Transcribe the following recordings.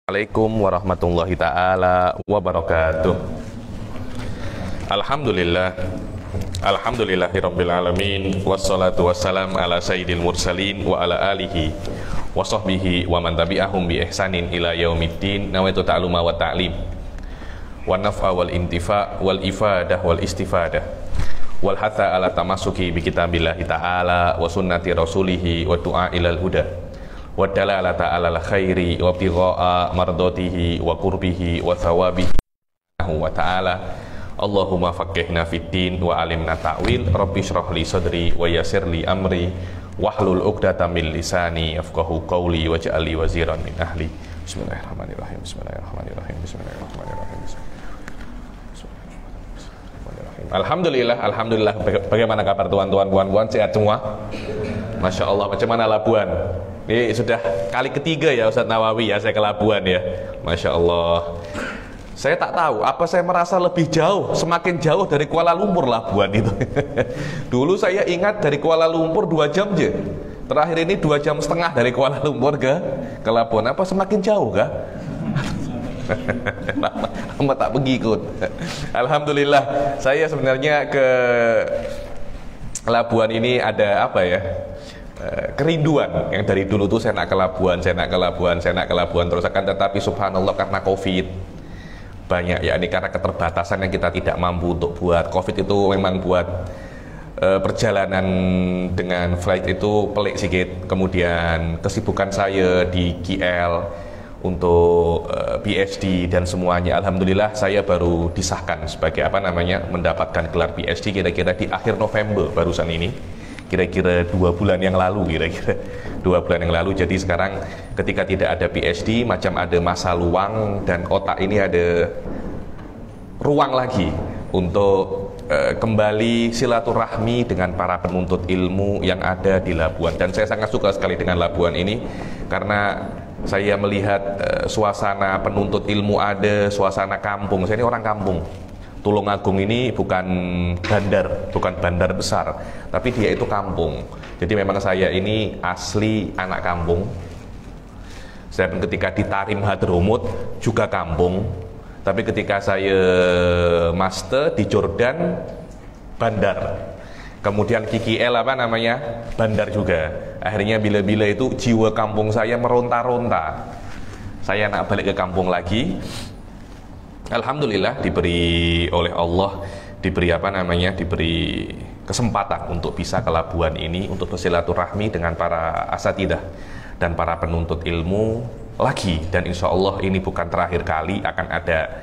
Assalamualaikum warahmatullahi ta'ala wabarakatuh. Alhamdulillah, alhamdulillahirabbil alamin, wassalatu wassalam ala sayyidil mursalin wa ala alihi wa sahbihi wa man tabi'ahum bi ihsanin ila yaumiddin. Nawaitu ta'luma wa ta'lim wa naf'a wal intifa' wal ifadah wal istifadah wal hatha ala tamasuki bi kitabillahi ta'ala wa sunnati rasulihi wa du'a ilal huda wa dalalata alal khairi wa ibtigha'a mardatihi wa qurbihi wa thawabihi wa ta'ala. Allahumma faqihna fid din wa alimna ta'wil. Rabbi shrah li sadri wa yassir li amri wahlul 'uqdatam min lisani yafqahu qawli waj'al li waziran min ahli. Bismillahirrahmanirrahim. Bismillahirrahmanirrahim. Bismillahirrahmanirrahim. Alhamdulillah, alhamdulillah. Bagaimana kabar tuan-tuan, puan-puan? Sehat semua? Masya Allah. Macam mana Labuan? Ini sudah kali ketiga ya Ustadz Nawawi ya saya ke Labuan ya. Masya Allah. Saya tak tahu apa saya merasa lebih jauh, semakin jauh dari Kuala Lumpur Labuan itu. Dulu saya ingat dari Kuala Lumpur 2 jam aja. Terakhir ini 2 jam setengah dari Kuala Lumpur ke Labuan. Apa semakin jauh kah? Lama tak pergi ikut. Alhamdulillah. Saya sebenarnya ke Labuan ini ada apa ya? Kerinduan yang dari dulu tuh saya nak ke Labuan, saya nak ke Labuan, saya nak ke Labuan terus, akan tetapi subhanallah karena Covid banyak ya, ini karena keterbatasan yang kita tidak mampu untuk buat. Covid itu memang buat perjalanan dengan flight itu pelik sedikit. Kemudian kesibukan saya di KL untuk PhD dan semuanya, alhamdulillah saya baru disahkan sebagai apa namanya mendapatkan gelar PhD kira-kira di akhir November barusan ini. Kira-kira 2 bulan yang lalu, kira-kira 2 bulan yang lalu. Jadi sekarang ketika tidak ada PhD, macam ada masa luang dan otak ini ada ruang lagi untuk kembali silaturahmi dengan para penuntut ilmu yang ada di Labuan. Dan saya sangat suka sekali dengan Labuan ini karena saya melihat suasana penuntut ilmu ada, suasana kampung. Saya ini orang kampung. Tulungagung ini bukan bandar besar, tapi dia itu kampung. Jadi memang saya ini asli anak kampung. Saya pun ketika di Tarim Hadramut juga kampung, tapi ketika saya master di Jordan bandar. Kemudian KKL apa namanya bandar juga. Akhirnya bila-bila itu jiwa kampung saya meronta-ronta. Saya nak balik ke kampung lagi. Alhamdulillah diberi oleh Allah, diberi kesempatan untuk bisa ke Labuan ini untuk bersilaturahmi dengan para asatidah dan para penuntut ilmu lagi. Dan insya Allah ini bukan terakhir kali, akan ada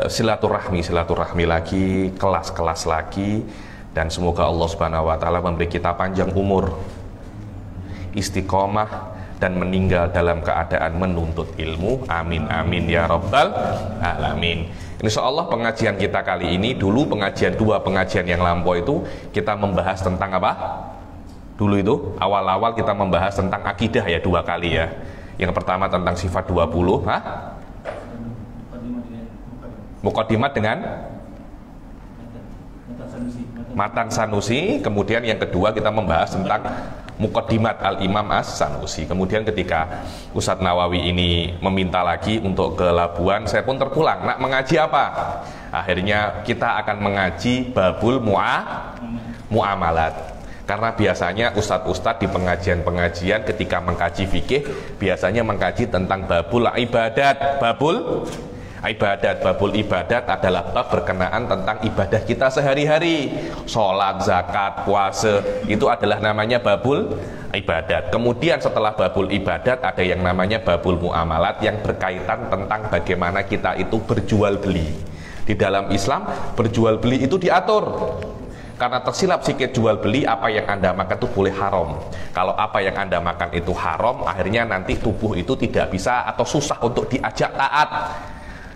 silaturahmi lagi, kelas-kelas lagi, dan semoga Allah Subhanahu wa taala memberi kita panjang umur, istiqomah, dan meninggal dalam keadaan menuntut ilmu. Amin amin ya rabbal alamin. Insya Allah pengajian kita kali ini, dulu pengajian 2 pengajian yang lampau itu kita membahas tentang apa? Dulu itu awal-awal kita membahas tentang akidah ya, 2 kali ya. Yang pertama tentang sifat 20, Muqaddimat dengan Matan Sanusi. Kemudian yang kedua kita membahas tentang Muqaddimat Al-Imam As-Sanusi. Kemudian ketika Ustadz Nawawi ini meminta lagi untuk ke Labuan, saya pun terpulang. Nak mengaji apa? Akhirnya kita akan mengaji babul muamalat. Karena biasanya ustadz-ustadz di pengajian-pengajian ketika mengkaji fikih biasanya mengkaji tentang babul ibadat. Babul ibadat adalah bab berkenaan tentang ibadah kita sehari-hari. Sholat, zakat, puasa, itu adalah namanya babul ibadat. Kemudian setelah babul ibadat ada yang namanya babul muamalat yang berkaitan tentang bagaimana kita itu berjual beli. Di dalam Islam berjual beli itu diatur. Karena tersilap sikit jual beli, apa yang Anda makan itu boleh haram. Kalau apa yang Anda makan itu haram, akhirnya nanti tubuh itu tidak bisa atau susah untuk diajak taat.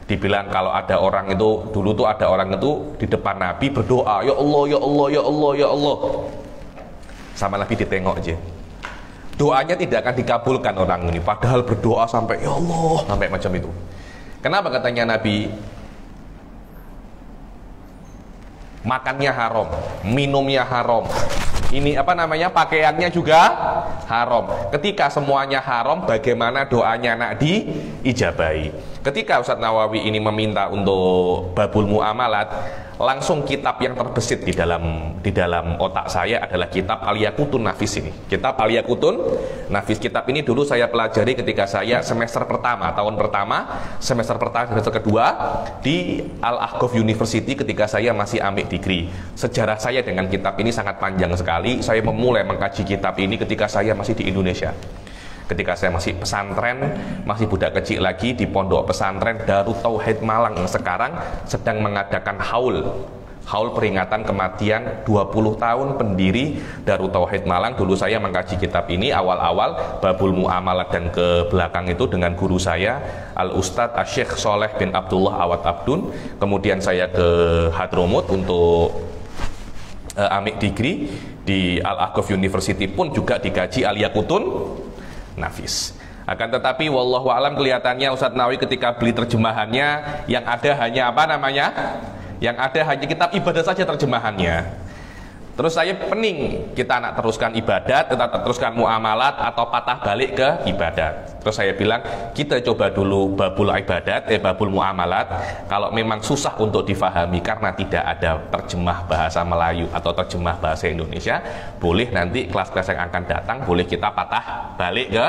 Dibilang kalau ada orang itu, dulu tuh ada orang itu di depan Nabi berdoa, ya Allah, ya Allah, ya Allah, ya Allah. Sama Nabi ditengok aja. Doanya tidak akan dikabulkan orang ini, padahal berdoa sampai ya Allah, sampai macam itu. Kenapa katanya Nabi? Makannya haram, minumnya haram, Ini apa namanya, pakaiannya juga haram. Ketika semuanya haram, bagaimana doanya nak diijabahi? Ketika Ustadz Nawawi ini meminta untuk babul muamalat, langsung kitab yang terbesit di dalam otak saya adalah kitab Al-Yaqutun Nafis ini. Kitab Al-Yaqutun Nafis. Kitab ini dulu saya pelajari ketika saya semester pertama, semester kedua di Al-Ahqaf University ketika saya masih ambil degree. Sejarah saya dengan kitab ini sangat panjang sekali. Saya memulai mengkaji kitab ini ketika saya masih di Indonesia. Ketika saya masih pesantren, masih budak kecil lagi di pondok pesantren Darut Tauhid Malang yang sekarang sedang mengadakan haul peringatan kematian 20 tahun pendiri Darut Tauhid Malang. Dulu saya mengkaji kitab ini awal-awal babul muamalat dan ke belakang itu dengan guru saya Al-Ustadz Asy-Syaikh Sholeh bin Abdullah Awad Abdun. Kemudian saya ke Hadramut untuk ambil degree di Al-Ahqaf University pun juga dikaji Al-Yaqutun Nafis. Akan tetapi wallahu alam kelihatannya Ustadz Nawawi ketika beli terjemahannya yang ada hanya apa namanya? Yang ada hanya kitab ibadah saja terjemahannya. Terus saya pening, kita nak teruskan ibadat, kita teruskan muamalat atau patah balik ke ibadat. Terus saya bilang, kita coba dulu babul ibadat, babul muamalat. Kalau memang susah untuk difahami karena tidak ada terjemah bahasa Melayu atau terjemah bahasa Indonesia, boleh nanti kelas-kelas yang akan datang, boleh kita patah balik ke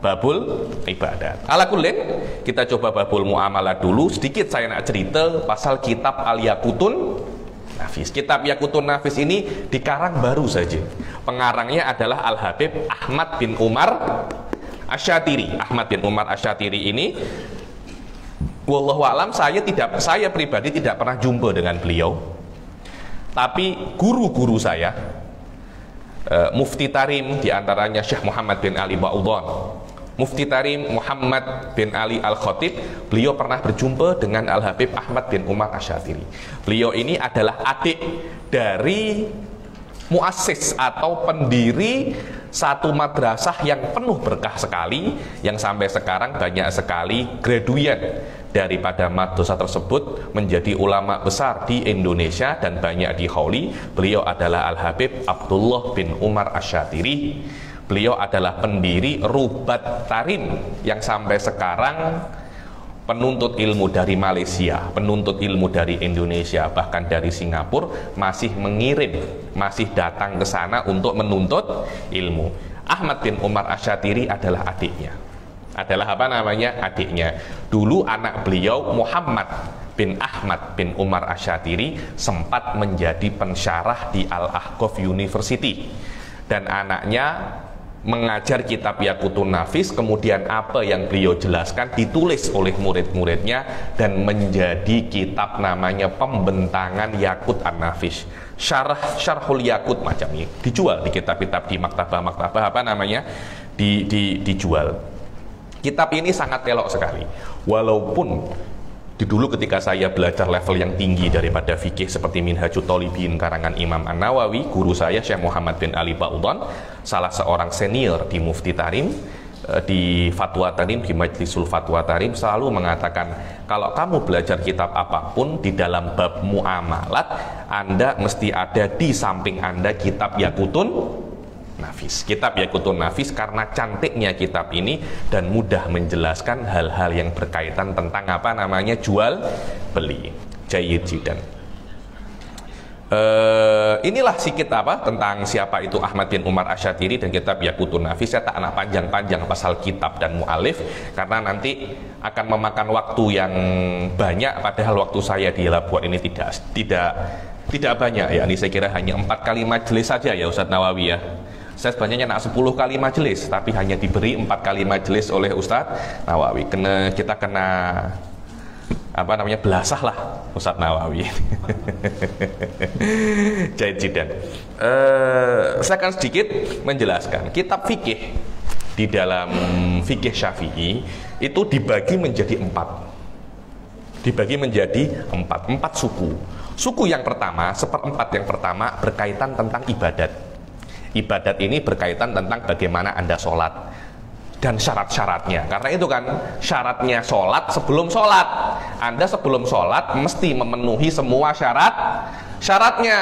babul ibadat. Ala kullin, kita coba babul muamalat dulu. Sedikit saya nak cerita pasal kitab Al-Yaqutun Nafis. Kitab Yaqutun Nafis ini dikarang baru saja. Pengarangnya adalah Al-Habib Ahmad bin Umar Asy-Syatiri. Ahmad bin Umar Asy-Syatiri ini wallahu alam saya pribadi tidak pernah jumpa dengan beliau. Tapi guru-guru saya Mufti Tarim diantaranya Syekh Muhammad bin Ali Ba'udhan, Mufti Tarim Muhammad bin Ali Al-Khatib, beliau pernah berjumpa dengan Al-Habib Ahmad bin Umar Asy-Syatiri. Beliau ini adalah adik dari muassis atau pendiri satu madrasah yang penuh berkah sekali, yang sampai sekarang banyak sekali graduan daripada madrasah tersebut menjadi ulama besar di Indonesia dan banyak di Khawli. Beliau adalah Al-Habib Abdullah bin Umar Asy-Syatiri. Beliau adalah pendiri Rubat Tarim yang sampai sekarang penuntut ilmu dari Malaysia, penuntut ilmu dari Indonesia, bahkan dari Singapura masih masih datang ke sana untuk menuntut ilmu. Ahmad bin Umar Asy-Syatiri adalah adiknya. Adalah apa namanya? Adiknya. Dulu anak beliau Muhammad bin Ahmad bin Umar Asy-Syatiri sempat menjadi pensyarah di Al-Ahqaf University. Dan anaknya mengajar kitab Yaqutun Nafis, kemudian apa yang beliau jelaskan ditulis oleh murid-muridnya dan menjadi kitab namanya Pembentangan Yaqut An-Nafis, Syarhul Yaqut macam ini, dijual di kitab-kitab di maktabah apa namanya dijual. Kitab ini sangat elok sekali, walaupun dulu ketika saya belajar level yang tinggi daripada fikih seperti Minhajut Thalibin karangan Imam An-Nawawi, guru saya Syekh Muhammad bin Ali Ba'udhan, salah seorang senior di Mufti Tarim, di Fatwa Tarim, di Majlisul Fatwa Tarim, selalu mengatakan kalau kamu belajar kitab apapun di dalam bab muamalat, Anda mesti ada di samping Anda kitab Yaqutun Nafis. Kitab Yaqutun Nafis karena cantiknya kitab ini dan mudah menjelaskan hal-hal yang berkaitan tentang apa namanya jual beli. Jayyid jiddan. Inilah sedikit tentang siapa itu Ahmad bin Umar Asy-Syatiri dan kitab Yaqutun Nafis. Saya tak nak panjang-panjang pasal kitab dan mu'alif karena nanti akan memakan waktu yang banyak, padahal waktu saya di Labuan ini tidak banyak ya. Ini saya kira hanya 4 kali majelis saja ya Ustadz Nawawi ya. Saya sebenarnya nak 10 kali majelis, tapi hanya diberi 4 kali majelis oleh Ustadz Nawawi. Kita kena apa namanya belasah lah Ustadz Nawawi. Jaid jidan. Saya akan sedikit menjelaskan kitab fikih di dalam fikih Syafi'i itu dibagi menjadi 4. Dibagi menjadi 4 suku. Suku yang pertama, seperempat yang pertama berkaitan tentang ibadat. Ibadat ini berkaitan tentang bagaimana Anda sholat dan syarat-syaratnya. Karena itu kan syaratnya sholat sebelum sholat. Anda sebelum sholat mesti memenuhi semua syaratnya.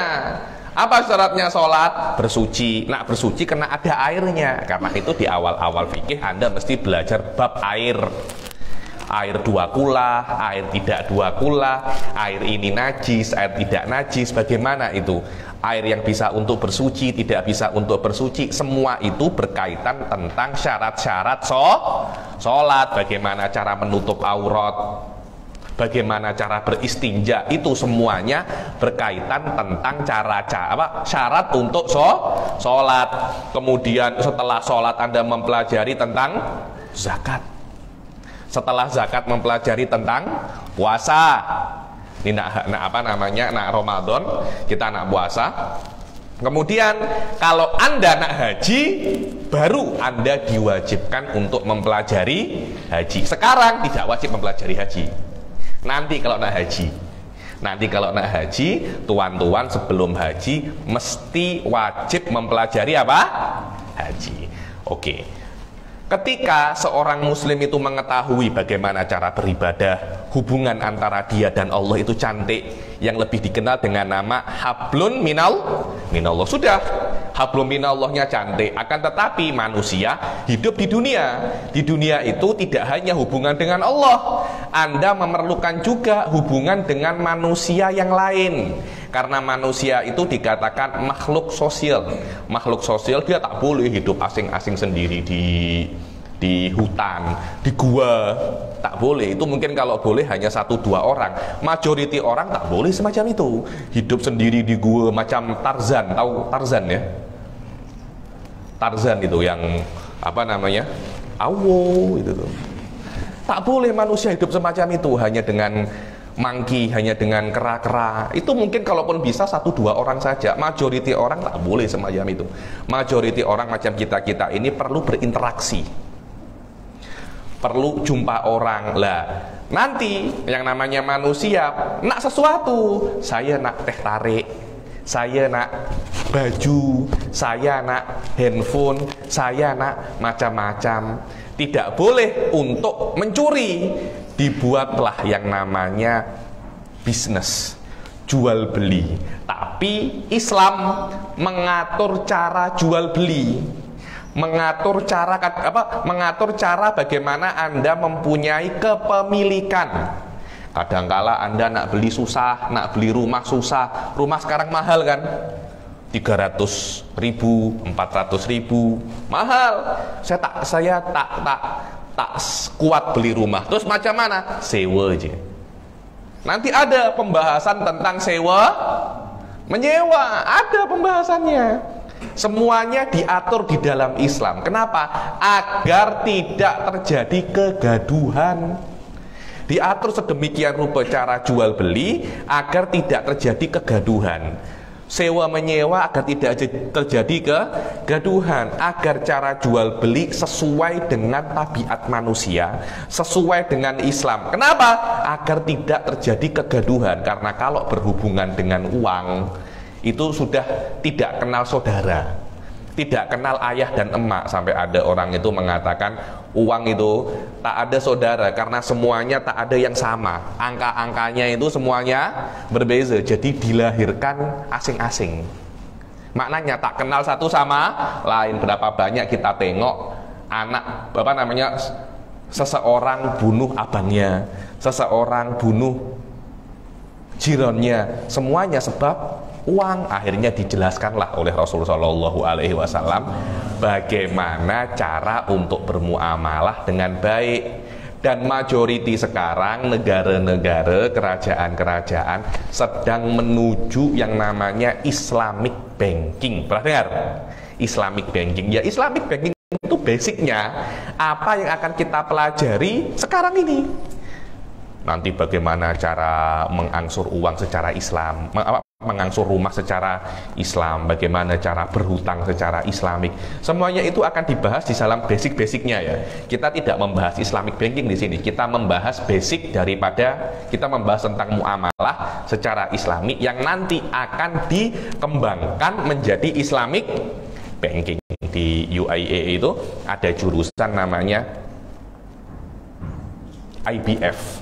Apa syaratnya sholat? Bersuci. Nah, bersuci karena ada airnya. Karena itu di awal-awal fikih Anda mesti belajar bab air. Air dua kula, air tidak dua kula, air ini najis, air tidak najis, bagaimana itu? Air yang bisa untuk bersuci, tidak bisa untuk bersuci, semua itu berkaitan tentang syarat-syarat sholat. Bagaimana cara menutup aurat, bagaimana cara beristinja, itu semuanya berkaitan tentang syarat untuk sholat. Kemudian setelah sholat Anda mempelajari tentang zakat. Setelah zakat mempelajari tentang puasa. Ini nak Ramadan kita nak puasa. Kemudian kalau Anda nak haji, baru Anda diwajibkan untuk mempelajari haji. Sekarang tidak wajib mempelajari haji. Nanti kalau nak haji, tuan-tuan sebelum haji mesti wajib mempelajari apa? Haji. Oke. Ketika seorang muslim itu mengetahui bagaimana cara beribadah, hubungan antara dia dan Allah itu cantik, yang lebih dikenal dengan nama hablun minallah. Sudah, hablun minallahnya cantik. Akan tetapi manusia hidup di dunia. Di dunia itu tidak hanya hubungan dengan Allah, Anda memerlukan juga hubungan dengan manusia yang lain. Karena manusia itu dikatakan makhluk sosial. Makhluk sosial, dia tak boleh hidup asing-asing sendiri di hutan, di gua. Tak boleh. Itu mungkin kalau boleh hanya 1-2 orang. Majority orang tak boleh semacam itu. Hidup sendiri di gua macam Tarzan. Tahu Tarzan ya? Tarzan itu yang apa namanya? Awo itu tuh. Tak boleh manusia hidup semacam itu hanya dengan mangki, hanya dengan kera-kera. Itu mungkin kalaupun bisa 1-2 orang saja. Majority orang tak boleh semacam itu. Majority orang macam kita-kita ini perlu berinteraksi, perlu jumpa orang. Lah nanti yang namanya manusia nak sesuatu, saya nak teh tarik, saya nak baju, saya nak handphone, saya nak macam-macam. Tidak boleh untuk mencuri. Dibuatlah yang namanya bisnis, jual beli. Tapi Islam mengatur cara jual beli, mengatur cara bagaimana Anda mempunyai kepemilikan. Kadangkala Anda nak beli susah, nak beli rumah susah. Rumah sekarang mahal kan? 300.000, 400.000, mahal. Saya tak kuat beli rumah. Terus macam mana? Sewa aja. Nanti ada pembahasan tentang sewa menyewa, ada pembahasannya. Semuanya diatur di dalam Islam. Kenapa? Agar tidak terjadi kegaduhan. Diatur sedemikian rupa cara jual beli agar tidak terjadi kegaduhan. Sewa menyewa agar tidak terjadi kegaduhan, agar cara jual beli sesuai dengan tabiat manusia, sesuai dengan Islam. Kenapa? Agar tidak terjadi kegaduhan. Karena kalau berhubungan dengan uang itu sudah tidak kenal saudara, tidak kenal ayah dan emak. Sampai ada orang itu mengatakan uang itu tak ada saudara karena semuanya tak ada yang sama. Angka-angkanya itu semuanya berbeza. Jadi dilahirkan asing-asing. Maknanya tak kenal satu sama lain. Berapa banyak kita tengok anak seseorang bunuh abangnya, seseorang bunuh jirannya, semuanya sebab uang. Akhirnya dijelaskanlah oleh Rasulullah SAW bagaimana cara untuk bermuamalah dengan baik. Dan majority sekarang negara-negara, kerajaan-kerajaan sedang menuju yang namanya Islamic banking. Pernah dengar? Islamic banking. Ya, Islamic banking itu basicnya apa yang akan kita pelajari sekarang ini. Nanti bagaimana cara mengangsur uang secara Islam, mengangsur rumah secara Islam, bagaimana cara berhutang secara Islamik. Semuanya itu akan dibahas di dalam basic-basicnya ya. Kita tidak membahas Islamic banking di sini. Kita membahas basic daripada, kita membahas tentang muamalah secara Islami yang nanti akan dikembangkan menjadi Islamic banking. Di UIA itu ada jurusan namanya IBF.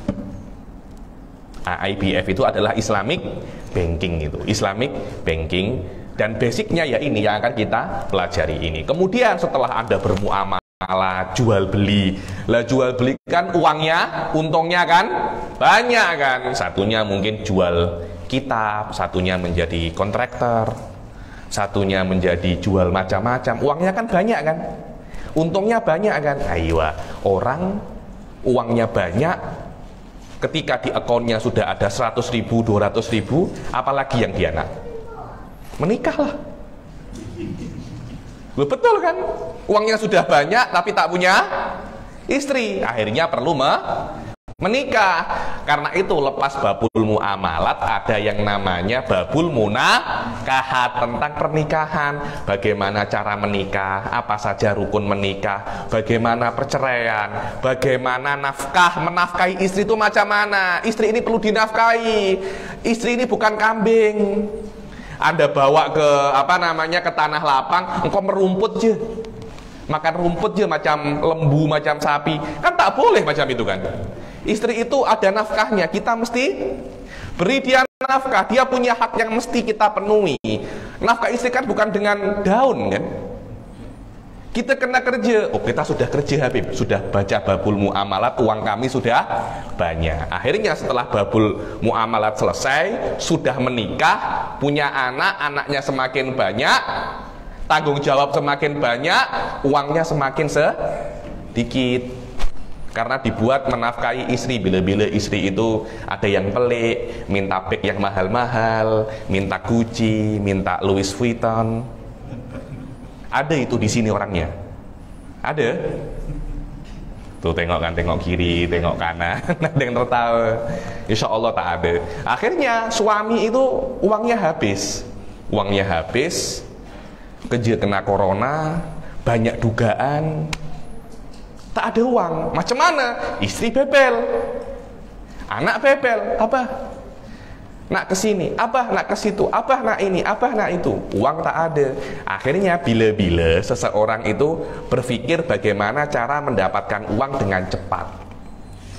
IBF itu adalah Islamic Banking, itu Islamic Banking, dan basicnya ya ini yang akan kita pelajari ini. Kemudian setelah Anda bermuamalah jual beli, lah jual beli kan uangnya, untungnya kan banyak kan, satunya mungkin jual kitab, satunya menjadi kontraktor, satunya menjadi jual macam-macam, uangnya kan banyak kan, untungnya banyak kan. Ayo, orang uangnya banyak, ketika di akunnya sudah ada 100.000, 200.000, apalagi yang dia nak? Menikahlah. Loh, betul kan? Uangnya sudah banyak tapi tak punya istri, akhirnya perlu menikah. Karena itu lepas babul muamalat ada yang namanya babul munakahat, tentang pernikahan, bagaimana cara menikah, apa saja rukun menikah, bagaimana perceraian, bagaimana nafkah, menafkahi istri itu macam mana. Istri ini perlu dinafkahi, istri ini bukan kambing Anda bawa ke ke tanah lapang, engkau merumput je, makan rumput je macam lembu, macam sapi, kan tak boleh macam itu kan. Istri itu ada nafkahnya, kita mesti beri dia nafkah, dia punya hak yang mesti kita penuhi. Nafkah istri kan bukan dengan daun kan. Kita kena kerja, oh kita sudah kerja Habib, sudah baca babul muamalat, uang kami sudah banyak. Akhirnya setelah babul muamalat selesai, sudah menikah, punya anak, anaknya semakin banyak, tanggung jawab semakin banyak, uangnya semakin sedikit. Karena dibuat menafkahi istri, bila-bila istri itu ada yang pelik, minta bag yang mahal-mahal, minta Gucci, minta Louis Vuitton. Ada itu di sini orangnya. Ada. Tuh tengok kan, tengok kiri, tengok kanan, ada yang tertawa. Insya Allah tak ada. Akhirnya suami itu uangnya habis. Uangnya habis, kerja kena corona, banyak dugaan, tak ada uang. Macam mana? Istri bebel, anak bebel, apa? Nak ke sini, apa? Nak ke situ, apa? Nak ini, apa? Nak itu. Uang tak ada. Akhirnya bila-bila seseorang itu berpikir bagaimana cara mendapatkan uang dengan cepat,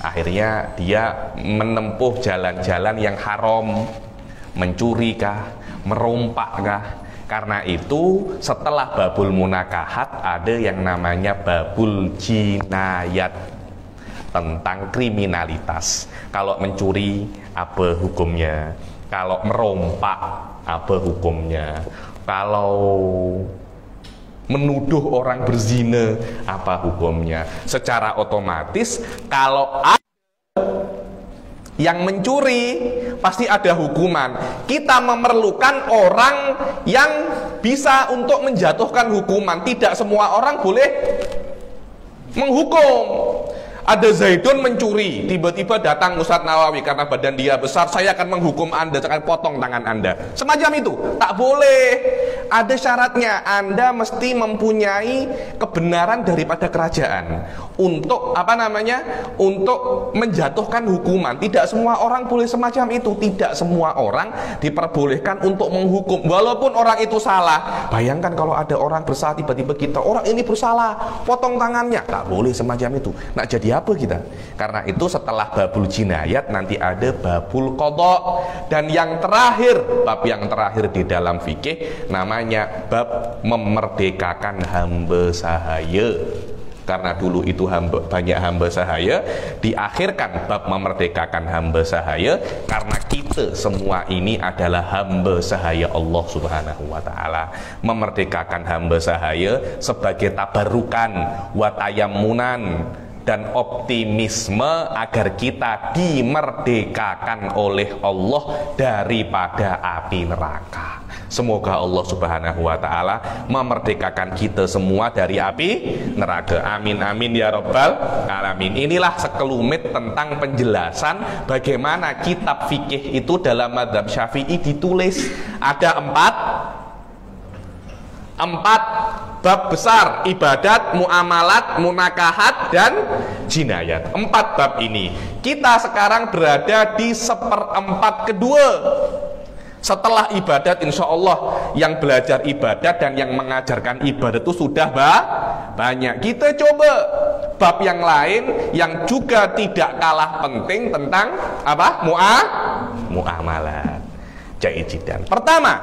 akhirnya dia menempuh jalan-jalan yang haram, mencuri kah, merompak kah. Karena itu setelah babul munakahat ada yang namanya babul jinayat, tentang kriminalitas. Kalau mencuri apa hukumnya? Kalau merompak apa hukumnya? Kalau menuduh orang berzina apa hukumnya? Secara otomatis kalau ada yang mencuri pasti ada hukuman. Kita memerlukan orang yang bisa untuk menjatuhkan hukuman. Tidak semua orang boleh menghukum. Ada Zaidun mencuri, tiba-tiba datang Ustadz Nawawi, karena badan dia besar, saya akan menghukum Anda, saya akan potong tangan Anda. Semacam itu, tak boleh. Ada syaratnya, Anda mesti mempunyai kebenaran daripada kerajaan untuk untuk menjatuhkan hukuman. Tidak semua orang boleh semacam itu. Tidak semua orang diperbolehkan untuk menghukum, walaupun orang itu salah. Bayangkan kalau ada orang bersalah, tiba-tiba kita, orang ini bersalah, potong tangannya. Tak boleh semacam itu. Nak jadi apa kita? Karena itu setelah babul jinayat nanti ada babul qadha, dan yang terakhir, bab yang terakhir di dalam fikih namanya bab memerdekakan hamba sahaya. Karena dulu itu banyak hamba sahaya, diakhirkan bab memerdekakan hamba sahaya karena kita semua ini adalah hamba sahaya Allah Subhanahu wa taala. Memerdekakan hamba sahaya sebagai tabarukan wa tayammunan dan optimisme agar kita dimerdekakan oleh Allah daripada api neraka. Semoga Allah Subhanahu wa taala memerdekakan kita semua dari api neraka. Amin amin ya rabbal alamin. Inilah sekelumit tentang penjelasan bagaimana kitab fikih itu dalam mazhab Syafi'i ditulis. Ada empat bab besar: ibadat, muamalat, munakahat, dan jinayat. 4 bab ini. Kita sekarang berada di 1/4 kedua. Setelah ibadat, insya Allah yang belajar ibadat dan yang mengajarkan ibadat itu sudah banyak. Kita coba bab yang lain yang juga tidak kalah penting tentang apa? Muamalat. Jaijidan. Pertama,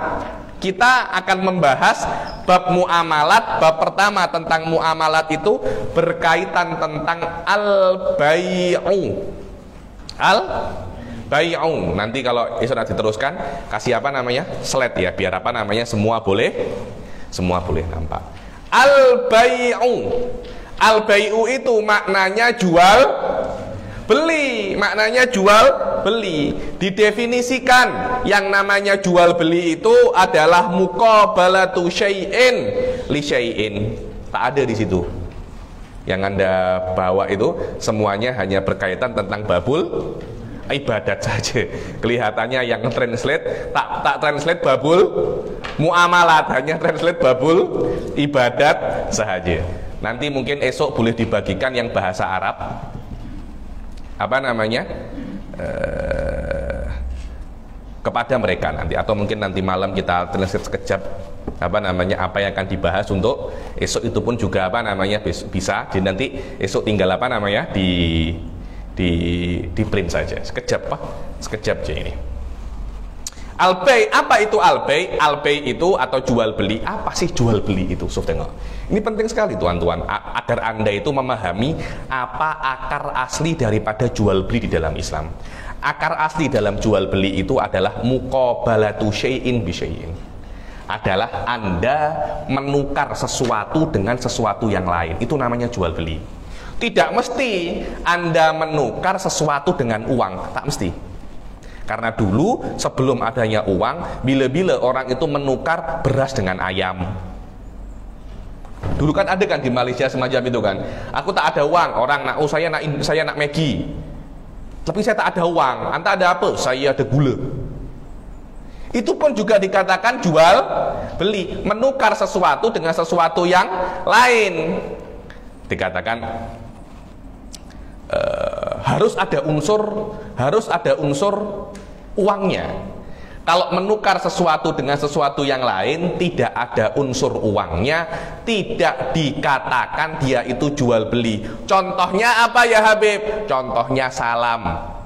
kita akan membahas bab muamalat. Bab pertama tentang muamalat itu berkaitan tentang al-bai'u. Al-bai'u. Nanti kalau sudah diteruskan, kasih apa namanya? Slide ya, biar apa namanya? Semua boleh nampak. Al-bai'u. Al-bai'u itu maknanya jual beli, maknanya jual beli. Didefinisikan yang namanya jual beli itu adalah muqabalatu syai'in li syai'in. Tak ada di situ. Yang Anda bawa itu semuanya hanya berkaitan tentang babul ibadat saja. Kelihatannya yang translate tak translate babul muamalat, hanya translate babul ibadat saja. Nanti mungkin esok boleh dibagikan yang bahasa Arab, apa namanya, kepada mereka nanti, atau mungkin nanti malam kita translate sekejap apa namanya, apa yang akan dibahas untuk esok. Itu pun juga apa namanya bisa. Jadi nanti esok tinggal apa namanya di print saja sekejap aja ini. Al-bay, apa itu al-bay? Al-bay itu atau jual beli. Apa sih jual beli itu? Sof, tengok. Ini penting sekali tuan-tuan, agar Anda itu memahami apa akar asli daripada jual beli di dalam Islam. Akar asli dalam jual beli itu adalah muqabalatu syai'in bi syai'in. Adalah Anda menukar sesuatu dengan sesuatu yang lain. Itu namanya jual beli. Tidak mesti Anda menukar sesuatu dengan uang, tak mesti. Karena dulu sebelum adanya uang, bila-bila orang itu menukar beras dengan ayam. Dulu kan ada kan di Malaysia semacam itu kan. Aku tak ada uang, orang nak, saya nak Maggi. Tapi saya tak ada uang. Anda ada apa? Saya ada gula. Itu pun juga dikatakan jual beli, menukar sesuatu dengan sesuatu yang lain. Dikatakan harus ada unsur uangnya. Kalau menukar sesuatu dengan sesuatu yang lain, tidak ada unsur uangnya, tidak dikatakan dia itu jual beli. Contohnya apa ya Habib? Contohnya salam.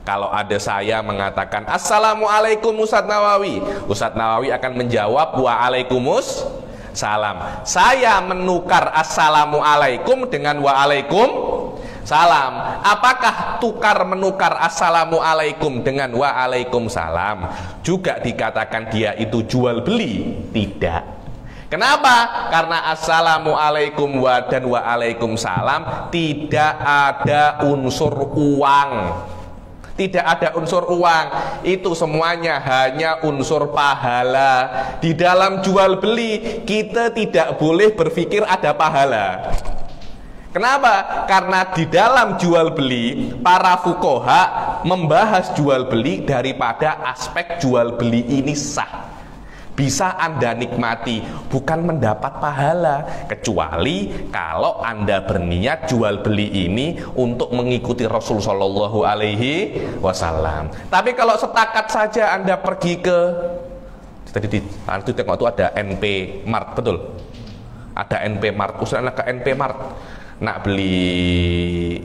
Kalau ada saya mengatakan Assalamualaikum Ustadz Nawawi, Ustadz Nawawi akan menjawab Waalaikumsalam. Saya menukar Assalamualaikum dengan Waalaikumsalam. Apakah menukar Assalamualaikum dengan Waalaikumsalam juga dikatakan dia itu jual beli? Tidak. Kenapa? Karena Assalamualaikum dan Waalaikumsalam tidak ada unsur uang. Tidak ada unsur uang, itu semuanya hanya unsur pahala. Di dalam jual beli kita tidak boleh berpikir ada pahala. Kenapa? Karena di dalam jual beli para fuqaha membahas jual beli daripada aspek jual beli ini sah, bisa Anda nikmati, bukan mendapat pahala, kecuali kalau Anda berniat jual beli ini untuk mengikuti Rasul Shallallahu Alaihi Wasallam. Tapi kalau setakat saja Anda pergi ke, tadi itu tengok itu ada NP Mart, betul? Ada NP Mart, usaha ke NP Mart, nak beli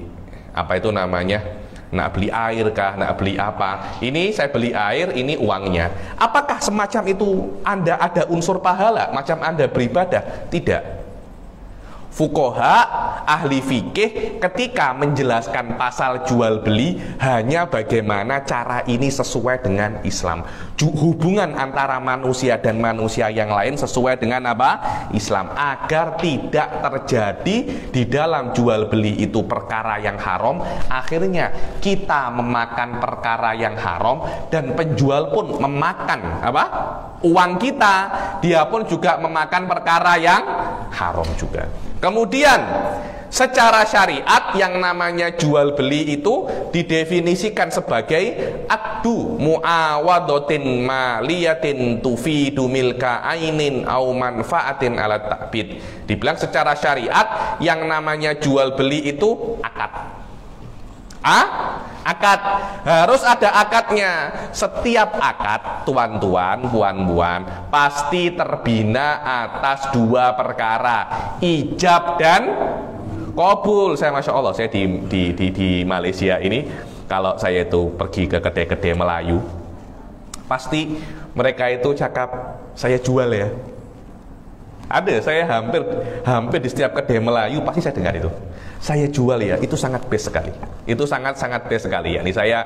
apa itu namanya? Nak beli air kah, nak beli apa? Ini saya beli air, ini uangnya. Apakah semacam itu Anda ada unsur pahala, macam Anda beribadah? Tidak. Fuqaha, ahli fikih ketika menjelaskan pasal jual beli hanya bagaimana cara ini sesuai dengan Islam. Hubungan antara manusia dan manusia yang lain sesuai dengan apa? Islam. Agar tidak terjadi di dalam jual beli itu perkara yang haram, akhirnya kita memakan perkara yang haram dan penjual pun memakan apa? Uang kita, dia pun juga memakan perkara yang haram juga. Kemudian secara syariat yang namanya jual beli itu didefinisikan sebagai akdu muawadatin maliyatin tufidu milka ainin au manfaatin ala ta'bid. Dibilang secara syariat yang namanya jual beli itu akad. Akad, harus ada akadnya. Setiap akad, tuan-tuan, puan-puan, pasti terbina atas dua perkara, ijab dan Kabul. Saya Masya Allah, saya di Malaysia ini, kalau saya itu pergi ke kedai-kedai Melayu, pasti mereka itu cakap, saya jual ya. Ada, saya hampir di setiap kedai Melayu pasti saya dengar itu, saya jual ya. Itu sangat best sekali. Itu sangat best sekali ya. Ini saya,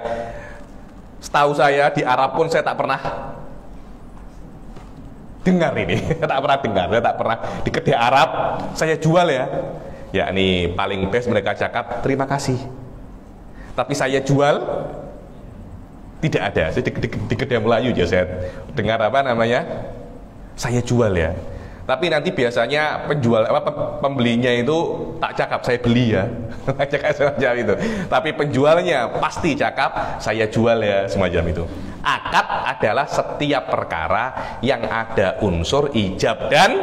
setahu saya di Arab pun saya tak pernah dengar ini. Tak pernah dengar, saya tak pernah di kedai Arab saya jual ya. Ya ini paling best mereka cakap terima kasih. Tapi saya jual tidak ada. Saya di kedai Melayu aja saya dengar apa namanya, saya jual ya. Tapi nanti biasanya pembelinya itu tak cakap saya beli ya. Tak cakap semacam itu. Tapi penjualnya pasti cakap saya jual ya, semacam itu. Akad adalah setiap perkara yang ada unsur ijab dan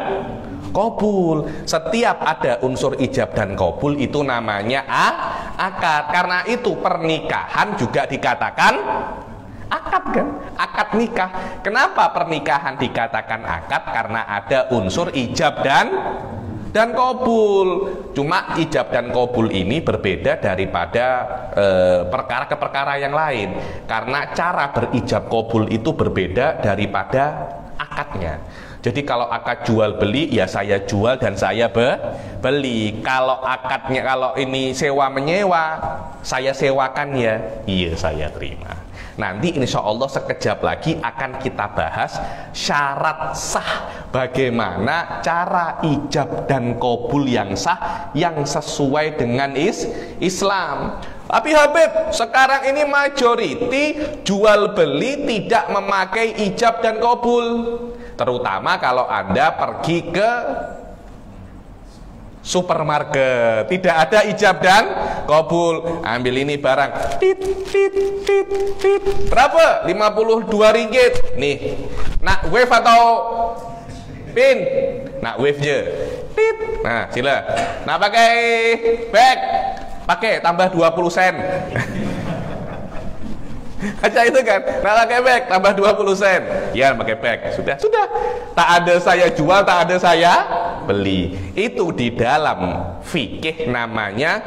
qabul. Setiap ada unsur ijab dan qabul itu namanya akad. Karena itu pernikahan juga dikatakan akad kan? Akad nikah. Kenapa pernikahan dikatakan akad? Karena ada unsur ijab dan qabul. Cuma ijab dan qabul ini berbeda daripada perkara ke perkara yang lain. Karena cara berijab qabul itu berbeda daripada akadnya. Jadi kalau akad jual beli ya saya jual dan saya beli. Kalau akadnya, kalau ini sewa menyewa, saya sewakan ya, iya saya terima. Nanti insya Allah sekejap lagi akan kita bahas syarat sah, bagaimana cara ijab dan qabul yang sah, yang sesuai dengan Islam. Tapi Habib, sekarang ini majority jual beli tidak memakai ijab dan qabul. Terutama kalau Anda pergi ke supermarket, tidak ada ijab dan qabul. Ambil ini barang, tit, tit, tit, tit. Berapa? 52 ringgit. Nih, nak wave atau pin? Nak wave je. Tit. Nah, sila. Nak pakai bag? Pakai, tambah 20 sen. Aja itu kan, nah pakai bag tambah 20 sen. Ya pakai bag, sudah. Tak ada saya jual, tak ada saya beli. Itu di dalam fikih namanya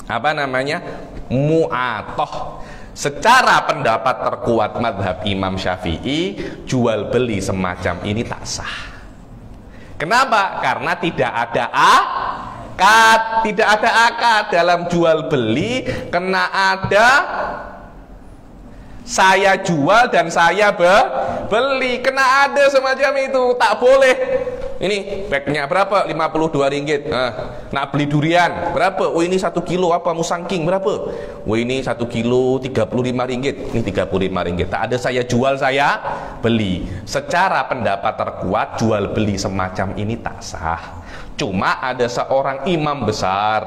apa namanya? Mu'atoh. Secara pendapat terkuat mazhab Imam Syafi'i, jual beli semacam ini tak sah. Kenapa? Karena tidak ada akad, tidak ada akad dalam jual beli. Kena ada saya jual dan saya beli, kena ada semacam itu, tak boleh. Ini bagnya berapa? 52 ringgit. Nak beli durian berapa? Oh ini 1 kilo apa musangking berapa? Oh ini 1 kilo 35 ringgit. Ini 35 ringgit. Tak ada saya jual saya beli. Secara pendapat terkuat jual beli semacam ini tak sah. Cuma ada seorang imam besar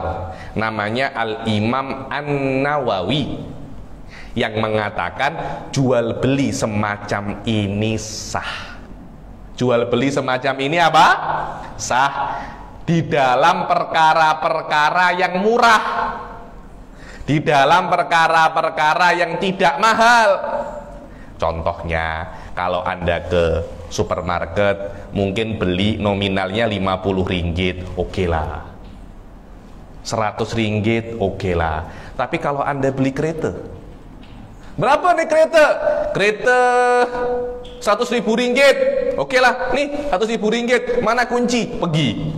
namanya Al-Imam An-Nawawi yang mengatakan jual beli semacam ini sah. Jual beli semacam ini apa? Sah di dalam perkara-perkara yang murah, di dalam perkara-perkara yang tidak mahal. Contohnya, kalau Anda ke supermarket mungkin beli nominalnya 50 ringgit, oke lah. 100 ringgit, oke lah. Tapi kalau Anda beli kereta, berapa nih kereta? Kereta 100.000 ringgit. Oke lah, nih 100.000 ringgit. Mana kunci? Pergi.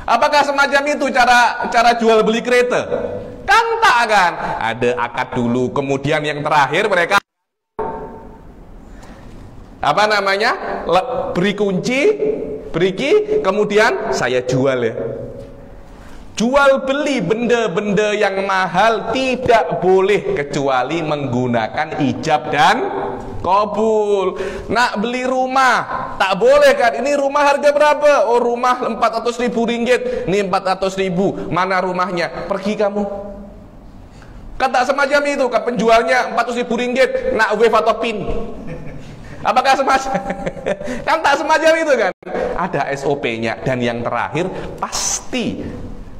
Apakah semacam itu cara jual beli kereta? Kan tak kan? Ada akad dulu, kemudian yang terakhir mereka apa namanya? Beri kunci, beri key, kemudian saya jual ya. Jual beli benda-benda yang mahal tidak boleh kecuali menggunakan ijab dan qabul. Nak beli rumah tak boleh kan? Ini rumah harga berapa? Oh rumah 400.000 ringgit. Ini 400.000. Mana rumahnya? Pergi kamu. Kata semacam itu kan, penjualnya 400.000 ringgit. Nak wave atau pin? Apakah semacam? Kan tak semacam itu kan? Ada SOP-nya. Dan yang terakhir pasti,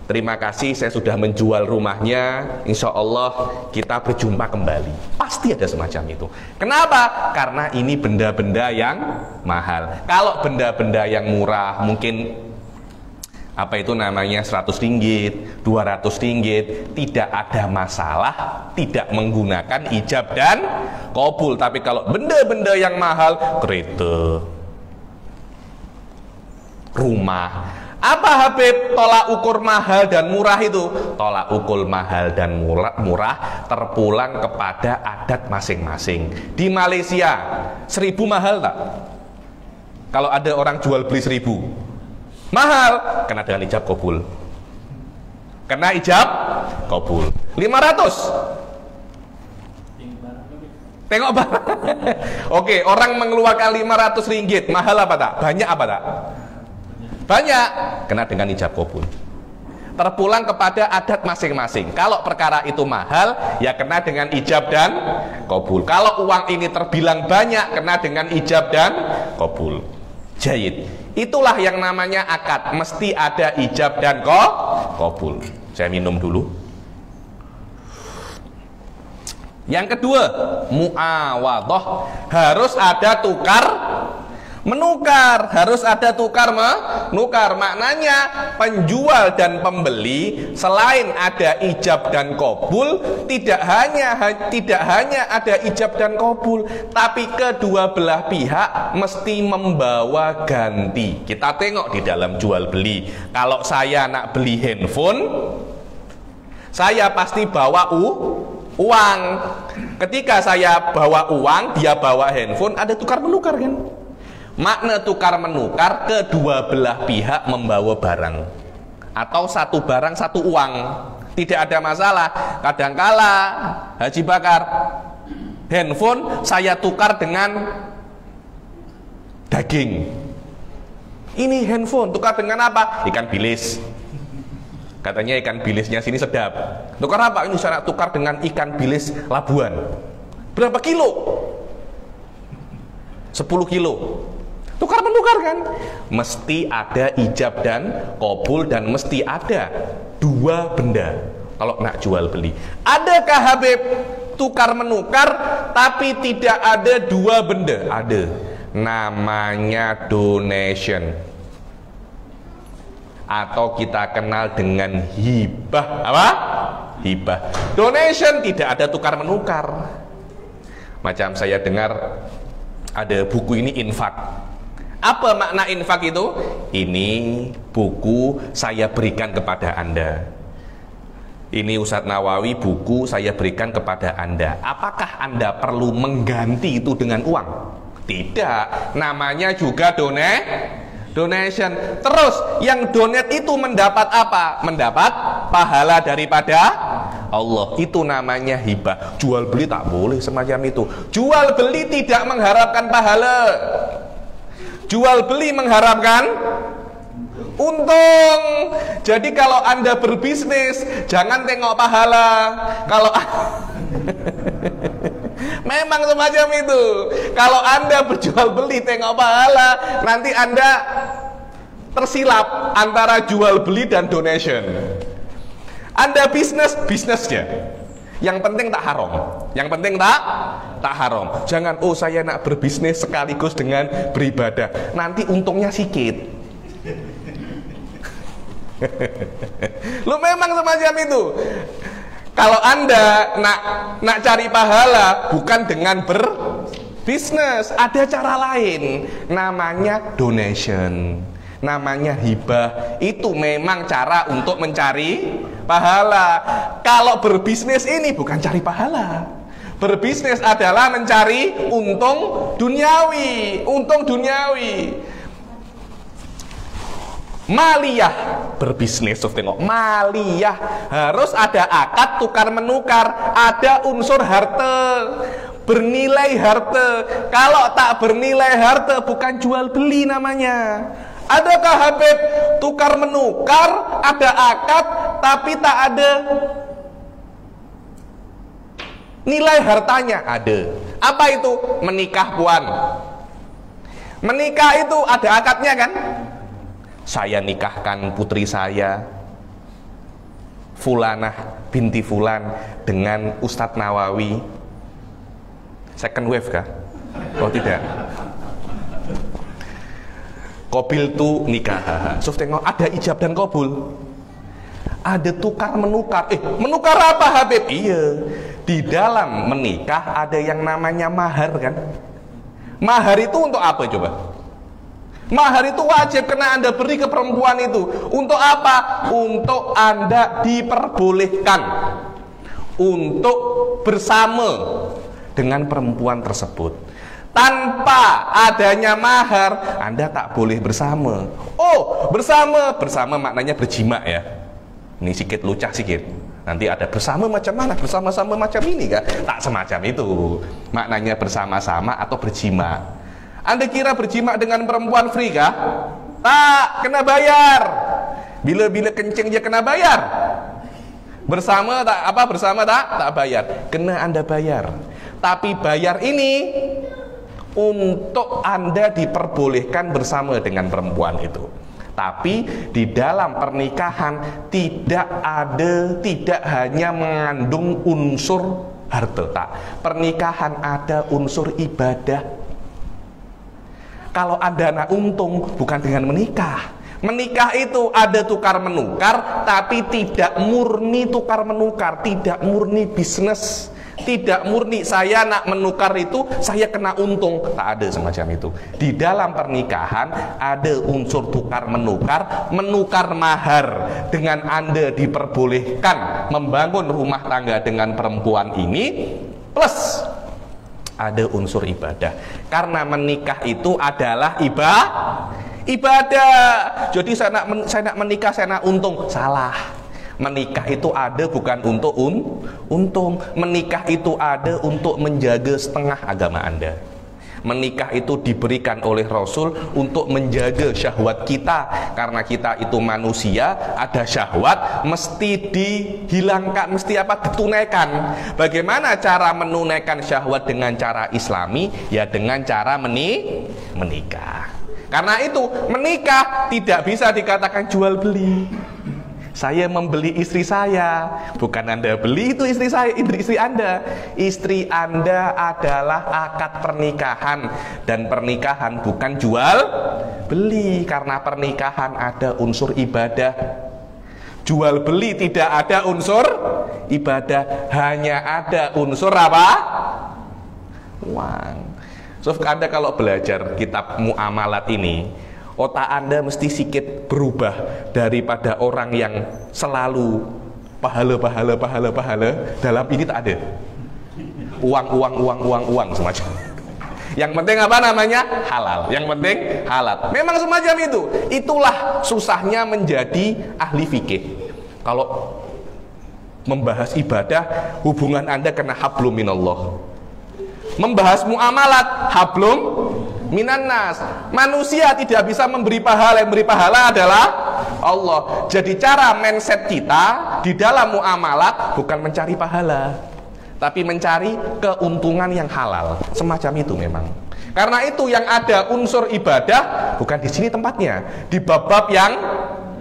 terima kasih saya sudah menjual rumahnya, insya Allah kita berjumpa kembali. Pasti ada semacam itu. Kenapa? Karena ini benda-benda yang mahal. Kalau benda-benda yang murah, mungkin Apa itu namanya 100 ringgit, 200 ringgit, tidak ada masalah, tidak menggunakan ijab dan qabul. Tapi kalau benda-benda yang mahal, kereta, rumah, apa Habib tolak ukur mahal dan murah itu? Tolak ukur mahal dan murah terpulang kepada adat masing-masing. Di Malaysia 1.000 mahal tak? Kalau ada orang jual beli 1.000 mahal, kena dengan ijab qabul. Kena ijab qabul. 500. Tengok barang. Oke, orang mengeluarkan 500 ringgit, mahal apa tak? Banyak apa tak? Banyak. Kena dengan ijab qabul. Terpulang kepada adat masing-masing. Kalau perkara itu mahal, ya kena dengan ijab dan qabul. Kalau uang ini terbilang banyak, kena dengan ijab dan qabul. Jayid. Itulah yang namanya akad, mesti ada ijab dan qabul. Saya minum dulu. Yang kedua, muawadhah, harus ada tukar menukar, harus ada tukar menukar. Maknanya penjual dan pembeli selain ada ijab dan qabul, tidak hanya ada ijab dan qabul, tapi kedua belah pihak mesti membawa ganti. Kita tengok di dalam jual beli. Kalau saya nak beli handphone, saya pasti bawa uang. Ketika saya bawa uang, dia bawa handphone, ada tukar menukar kan? Makna tukar menukar, kedua belah pihak membawa barang, atau satu barang satu uang, tidak ada masalah. Kadangkala Haji Bakar, handphone saya tukar dengan daging. Ini handphone tukar dengan apa? Ikan bilis. Katanya ikan bilisnya sini sedap. Tukar apa? Ini saya tukar dengan ikan bilis Labuan. Berapa kilo? 10 kilo. Tukar menukar kan? Mesti ada ijab dan qabul, dan mesti ada dua benda kalau nak jual beli. Adakah Habib tukar menukar tapi tidak ada dua benda? Ada. Namanya donation, atau kita kenal dengan hibah. Apa? Hibah. Donation tidak ada tukar menukar. Macam saya dengar ada buku ini infak. Apa makna infak itu? Ini buku saya berikan kepada Anda. Ini Ustadz Nawawi, buku saya berikan kepada Anda. Apakah Anda perlu mengganti itu dengan uang? Tidak. Namanya juga donation. Terus yang donate itu mendapat apa? Mendapat pahala daripada Allah. Itu namanya hibah. Jual beli tak boleh semacam itu. Jual beli tidak mengharapkan pahala. Jual beli mengharapkan untung. Jadi kalau Anda berbisnis, jangan tengok pahala. Kalau memang semacam itu. Kalau Anda berjual beli tengok pahala, nanti Anda tersilap antara jual beli dan donation. Anda bisnisnya. Yang penting tak haram. Yang penting tak haram. Jangan, oh saya nak berbisnis sekaligus dengan beribadah, nanti untungnya sikit. Lu memang semacam itu. Kalau Anda nak cari pahala bukan dengan berbisnis, ada cara lain. Namanya donation, namanya hibah. Itu memang cara untuk mencari pahala. Kalau berbisnis ini bukan cari pahala. Berbisnis adalah mencari untung duniawi. Maliyah berbisnis, tengok maliyah harus ada akad tukar menukar, ada unsur harta, bernilai harta. Kalau tak bernilai harta bukan jual beli namanya. Adakah Habib tukar menukar, ada akad tapi tak ada nilai hartanya? Ada. Apa itu? Menikah, puan. Menikah itu ada akadnya kan? Saya nikahkan putri saya Fulanah binti Fulan dengan Ustadz Nawawi. Second wave kah? Oh tidak. Qabil tu nikah. Suf tengok ada ijab dan qabul. Ada tukar menukar. Menukar apa Habib? Iya. Di dalam menikah ada yang namanya mahar kan? Mahar itu untuk apa coba? Mahar itu wajib kena Anda beri ke perempuan itu. Untuk apa? Untuk Anda diperbolehkan untuk bersama dengan perempuan tersebut. Tanpa adanya mahar, Anda tak boleh bersama. Oh, bersama maknanya berjima ya. Ini sedikit lucah sedikit. Nanti ada bersama macam mana? Bersama-sama macam ini kan? Tak semacam itu. Maknanya bersama-sama atau berjima. Anda kira berjima dengan perempuan free kah? Tak, kena bayar. Bila-bila kencing dia kena bayar. Bersama tak bayar. Kena Anda bayar. Tapi bayar ini untuk Anda diperbolehkan bersama dengan perempuan itu. Tapi di dalam pernikahan tidak hanya mengandung unsur harta, tak. Pernikahan ada unsur ibadah. Kalau Anda nak untung bukan dengan menikah. Menikah itu ada tukar menukar, tapi tidak murni tukar menukar, tidak murni bisnis. Tidak murni saya nak menukar itu saya kena untung, tak ada semacam itu. Di dalam pernikahan ada unsur tukar menukar, menukar mahar dengan Anda diperbolehkan membangun rumah tangga dengan perempuan ini, plus ada unsur ibadah. Karena menikah itu adalah ibadah. Jadi saya nak menikah, saya nak untung, salah. Menikah itu ada bukan untuk untung. Menikah itu ada untuk menjaga setengah agama Anda. Menikah itu diberikan oleh Rasul untuk menjaga syahwat kita. Karena kita itu manusia, ada syahwat, mesti dihilangkan, mesti ditunaikan. Bagaimana cara menunaikan syahwat dengan cara Islami? Ya dengan cara menikah. Karena itu menikah tidak bisa dikatakan jual beli. Saya membeli istri saya, bukan Anda beli itu istri saya, istri Anda. Istri Anda adalah akad pernikahan, dan pernikahan bukan jual beli. Karena pernikahan ada unsur ibadah. Jual beli tidak ada unsur ibadah, hanya ada unsur apa? Uang. So, Anda kalau belajar kitab muamalat ini, otak Anda mesti sedikit berubah daripada orang yang selalu pahala. Dalam ini tak ada uang semacam. Yang penting apa namanya? Halal. Yang penting halal. Memang semacam itu. Itulah susahnya menjadi ahli fikih. Kalau membahas ibadah, hubungan Anda kena hablum minallah. Membahas muamalat, hablum minannas. Manusia tidak bisa memberi pahala, yang memberi pahala adalah Allah. Jadi cara mindset kita di dalam muamalat bukan mencari pahala, tapi mencari keuntungan yang halal. Semacam itu memang. Karena itu yang ada unsur ibadah bukan di sini tempatnya, di bab-bab yang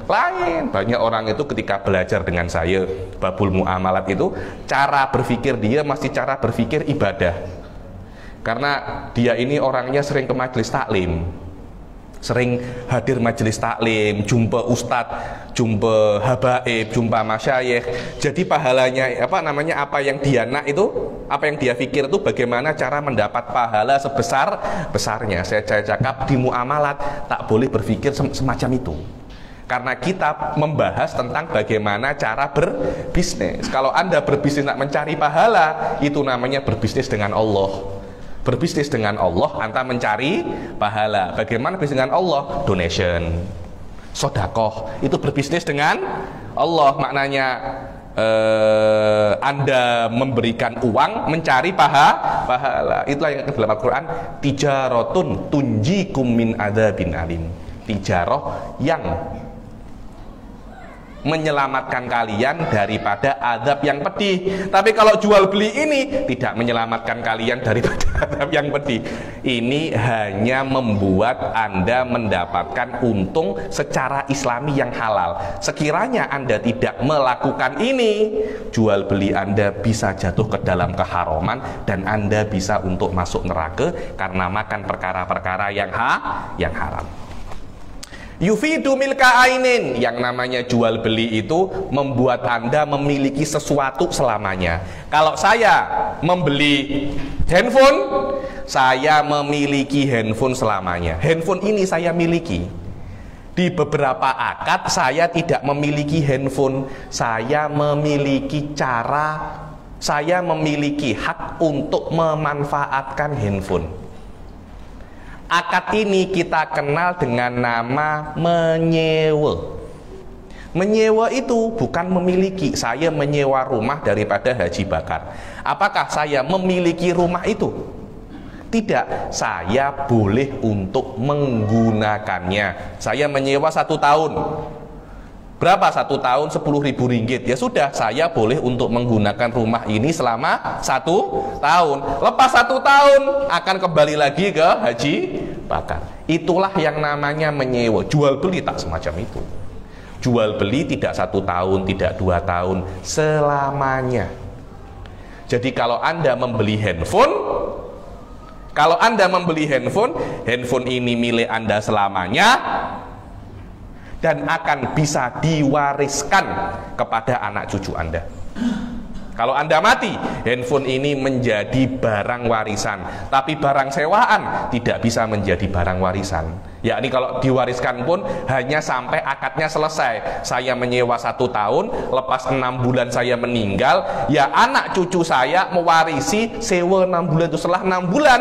lain. Banyak orang itu ketika belajar dengan saya babul muamalat itu, cara berpikir dia masih cara berpikir ibadah. Karena dia ini orangnya sering ke majelis taklim, sering hadir majelis taklim, jumpa ustadz, jumpa habaib, jumpa masyayikh. Jadi pahalanya apa yang dia nak itu, apa yang dia pikir itu bagaimana cara mendapat pahala sebesar-besarnya. Saya cakap di muamalat tak boleh berpikir semacam itu. Karena kita membahas tentang bagaimana cara berbisnis. Kalau Anda berbisnis nak mencari pahala, itu namanya berbisnis dengan Allah. Berbisnis dengan Allah, Anda mencari pahala. Bagaimana bisnis dengan Allah? Donation, sodakoh, itu berbisnis dengan Allah. Maknanya Anda memberikan uang, mencari pahala. Itulah yang dalam Al-Quran, tijarotun tunjikum min adzabin alim. Tijaroh yang menyelamatkan kalian daripada azab yang pedih. Tapi kalau jual beli ini tidak menyelamatkan kalian daripada azab yang pedih. Ini hanya membuat Anda mendapatkan untung secara Islami yang halal. Sekiranya Anda tidak melakukan ini, jual beli Anda bisa jatuh ke dalam keharaman, dan Anda bisa untuk masuk neraka karena makan perkara-perkara yang haram. Yufidu milka ainin, yang namanya jual beli itu membuat Anda memiliki sesuatu selamanya. Kalau saya membeli handphone, saya memiliki handphone selamanya. Handphone ini saya miliki. Di beberapa akad saya tidak memiliki handphone, saya memiliki saya memiliki hak untuk memanfaatkan handphone. Akad ini kita kenal dengan nama menyewa. Menyewa itu bukan memiliki. Saya menyewa rumah daripada Haji Bakar. Apakah saya memiliki rumah itu? Tidak, saya boleh untuk menggunakannya. Saya menyewa 1 tahun. Berapa 1 tahun? 10.000 ringgit. Ya sudah, saya boleh untuk menggunakan rumah ini selama 1 tahun. Lepas 1 tahun akan kembali lagi ke Haji Bakar. Itulah yang namanya menyewa. Jual beli tak semacam itu. Jual beli tidak 1 tahun, tidak 2 tahun, selamanya. Jadi kalau Anda membeli handphone, handphone ini milik Anda selamanya dan akan bisa diwariskan kepada anak cucu Anda. Kalau Anda mati, handphone ini menjadi barang warisan. Tapi barang sewaan tidak bisa menjadi barang warisan. Yakni kalau diwariskan pun hanya sampai akadnya selesai. Saya menyewa 1 tahun, lepas 6 bulan saya meninggal, ya anak cucu saya mewarisi sewa 6 bulan itu. Setelah 6 bulan,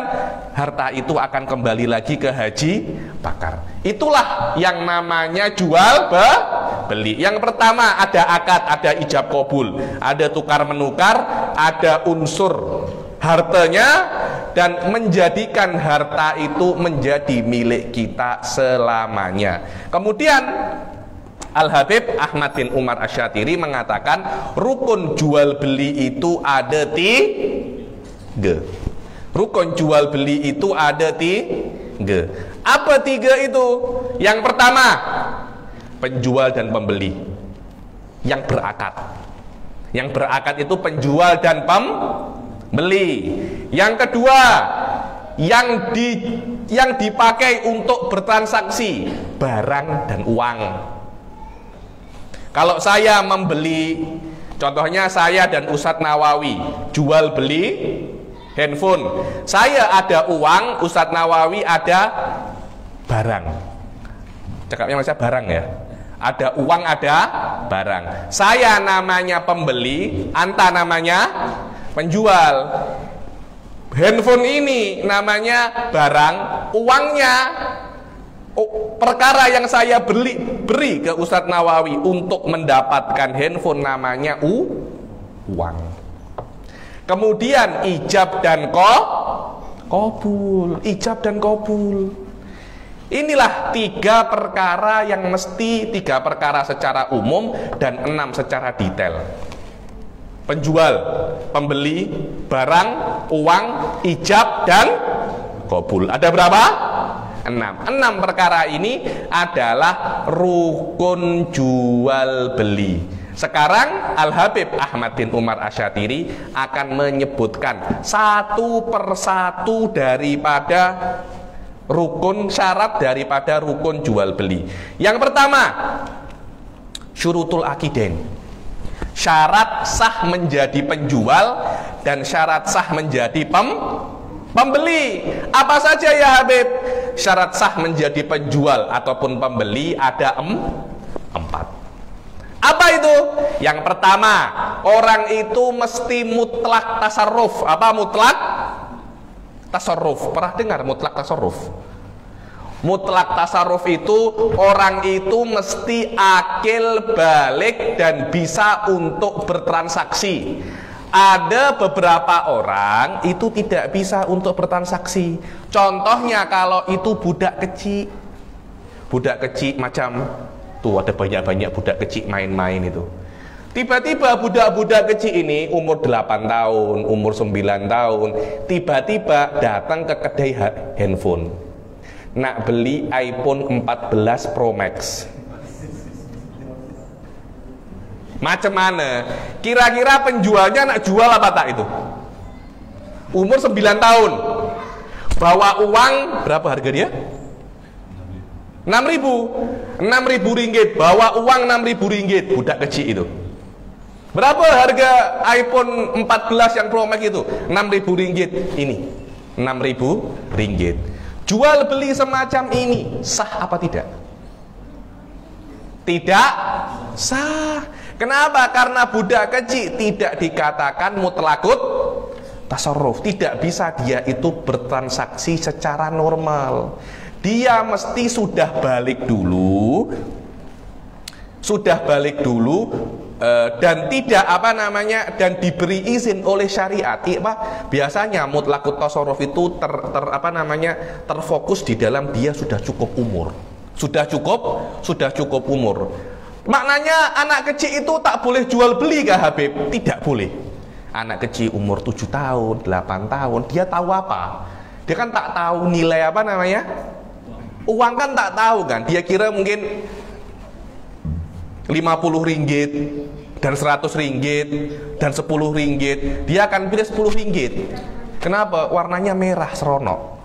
harta itu akan kembali lagi ke Haji Bakar. Itulah yang namanya jual beli. Yang pertama ada akad, ada ijab kabul, ada tukar menukar, ada unsur hartanya, dan menjadikan harta itu menjadi milik kita selamanya. Kemudian Al-Habib Ahmad bin Umar Asyatiri mengatakan rukun jual beli itu ada 3. Rukun jual beli itu ada 3. Apa 3 itu? Yang pertama, penjual dan pembeli yang berakad. Yang berakad itu penjual dan pembeli. Yang kedua, yang dipakai untuk bertransaksi, barang dan uang. Kalau saya membeli, contohnya saya dan Ustadz Nawawi jual beli handphone. Saya ada uang, Ustadz Nawawi ada barang. Cakapnya masih barang ya. Ada uang, ada barang. Saya namanya pembeli, Anta namanya penjual. Handphone ini namanya barang, uangnya perkara yang saya beri ke Ustadz Nawawi untuk mendapatkan handphone namanya uang. Kemudian ijab dan qabul. Ijab dan qabul. Inilah 3 perkara yang mesti, 3 perkara secara umum dan 6 secara detail. Penjual, pembeli, barang, uang, ijab dan qabul. Ada berapa? 6. 6 perkara ini adalah rukun jual beli. Sekarang Al-Habib Ahmad bin Umar Asyatiri akan menyebutkan satu persatu daripada rukun, syarat daripada rukun jual beli. Yang pertama, syurutul akidain. Syarat sah menjadi penjual dan syarat sah menjadi pembeli. Apa saja ya Habib? Syarat sah menjadi penjual ataupun pembeli ada 4. Apa itu? Yang pertama, orang itu mesti mutlak tasarruf. Apa mutlak? Tasarruf. Pernah dengar mutlak tasarruf? Mutlak tasarruf itu orang itu mesti akil balik dan bisa untuk bertransaksi. Ada beberapa orang itu tidak bisa untuk bertransaksi. Contohnya kalau itu budak kecil. Budak kecil macam tuh, ada banyak-banyak budak kecil main-main itu. Tiba-tiba budak-budak kecil ini umur 8 tahun, umur 9 tahun, tiba-tiba datang ke kedai handphone. Nak beli iPhone 14 Pro Max. Macam mana? Kira-kira penjualnya nak jual apa tak itu? Umur 9 tahun. Bawa uang, berapa harga dia? 5 6.000 ringgit, bawa uang 6.000 ringgit, budak kecil itu. Berapa harga iPhone 14 yang Pro Max itu? 6.000 ringgit. Ini 6.000 ringgit. Jual beli semacam ini sah apa tidak? Tidak sah. Kenapa? Karena budak kecil tidak dikatakan mutlakut tasarruf. Tidak bisa dia itu bertransaksi secara normal. Dia mesti sudah balik dulu, dan tidak dan diberi izin oleh syariat. Biasanya mutlakut tasarruf itu terfokus di dalam dia sudah cukup umur. Sudah cukup umur. Maknanya anak kecil itu tak boleh jual beli kah Habib? Tidak boleh. Anak kecil umur 7 tahun, 8 tahun, dia tahu apa? Dia kan tak tahu nilai uang kan tak tahu kan. Dia kira mungkin 50 ringgit dan 100 ringgit dan 10 ringgit. Dia akan pilih 10 ringgit. Kenapa? Warnanya merah seronok.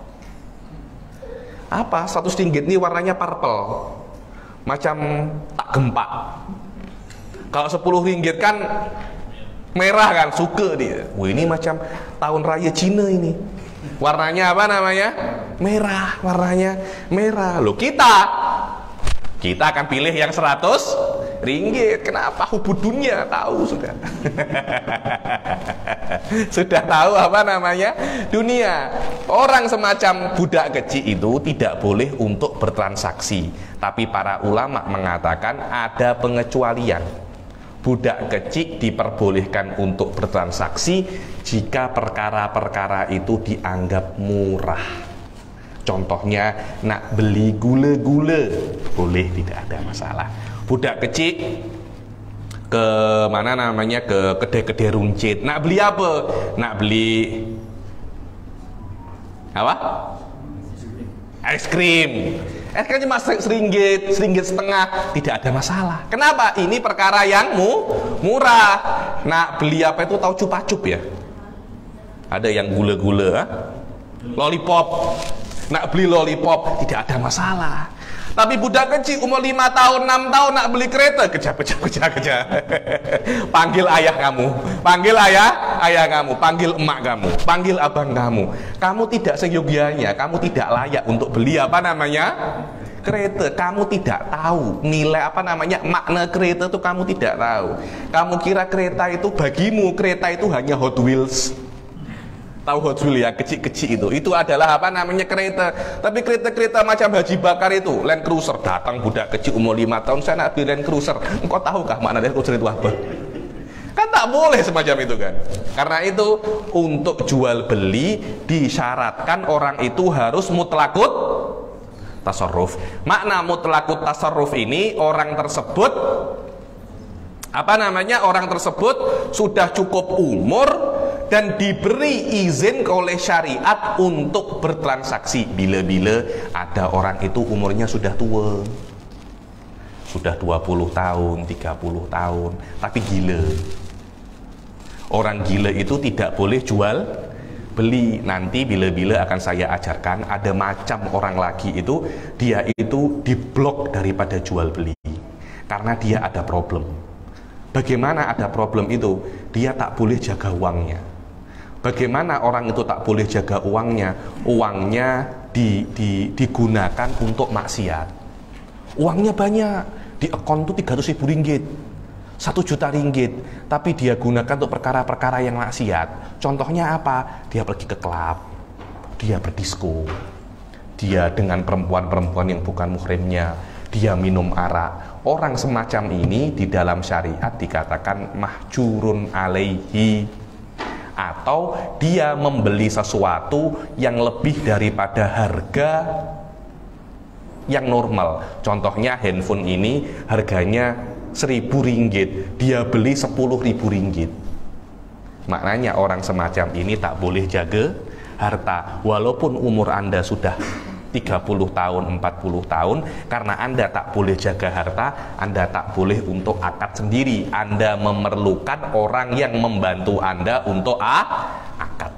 Apa? 100 ringgit ini warnanya purple, macam tak gempa. Kalau 10 ringgit kan merah kan, suka dia. Wah, ini macam tahun raya Cina ini. Warnanya merah, warnanya merah. Loh, kita akan pilih yang 100 ringgit. Kenapa? Hubud dunia, tahu sudah. Sudah tahu dunia. Orang semacam budak kecil itu tidak boleh untuk bertransaksi. Tapi para ulama mengatakan ada pengecualian. Budak kecil diperbolehkan untuk bertransaksi jika perkara-perkara itu dianggap murah. Contohnya nak beli gula-gula, boleh, tidak ada masalah. Budak kecil ke ke kedai-kedai runcit, nak beli apa? Nak beli apa? Es krim. Es krim cuma seringgit setengah, tidak ada masalah. Kenapa? Ini perkara yang murah. Nak beli apa itu tahu cupa-cup ya? Ada yang gula-gula, lollipop. Nak beli lollipop, tidak ada masalah. Tapi budak kecil umur 5 tahun, 6 tahun nak beli kereta, kejar. Panggil ayah kamu, panggil ayah kamu, panggil emak kamu, panggil abang kamu. Kamu tidak seyogianya, kamu tidak layak untuk beli kereta. Kamu tidak tahu nilai makna kereta itu, kamu tidak tahu. Kamu kira kereta itu bagimu, kereta itu hanya Hot Wheels. Tahu Hot Wheels ya, kecil-kecil itu adalah kereta. Tapi kereta-kereta macam Haji Bakar itu, Land Cruiser, datang budak kecil umur 5 tahun, saya nak beli Land Cruiser. Engkau tahukah makna Land Cruiser itu apa? Kan tak boleh semacam itu kan. Karena itu untuk jual beli disyaratkan orang itu harus mutlakut tasarruf. Makna mutlakut tasarruf ini orang tersebut orang tersebut sudah cukup umur dan diberi izin oleh syariat untuk bertransaksi. Bila-bila ada orang itu umurnya sudah tua, sudah 20 tahun, 30 tahun, tapi gila. Orang gila itu tidak boleh jual beli. Nanti bila-bila akan saya ajarkan, ada macam orang lagi itu, dia itu diblok daripada jual beli karena dia ada problem. Bagaimana ada problem itu? Dia tak boleh jaga uangnya. Bagaimana orang itu tak boleh jaga uangnya? Uangnya digunakan untuk maksiat. Uangnya banyak, di akun itu 300.000 ringgit, 1 juta ringgit, tapi dia gunakan untuk perkara-perkara yang maksiat. Contohnya apa? Dia pergi ke klub, dia berdisko, dia dengan perempuan-perempuan yang bukan muhrimnya, dia minum arak. Orang semacam ini di dalam syariat dikatakan mahjurun alaihi, atau dia membeli sesuatu yang lebih daripada harga yang normal. Contohnya handphone ini harganya 1.000 ringgit, dia beli 10.000 ringgit. Maknanya orang semacam ini tak boleh jaga harta. Walaupun umur Anda sudah 30 tahun, 40 tahun, karena Anda tak boleh jaga harta, Anda tak boleh untuk akad sendiri. Anda memerlukan orang yang membantu Anda untuk akad.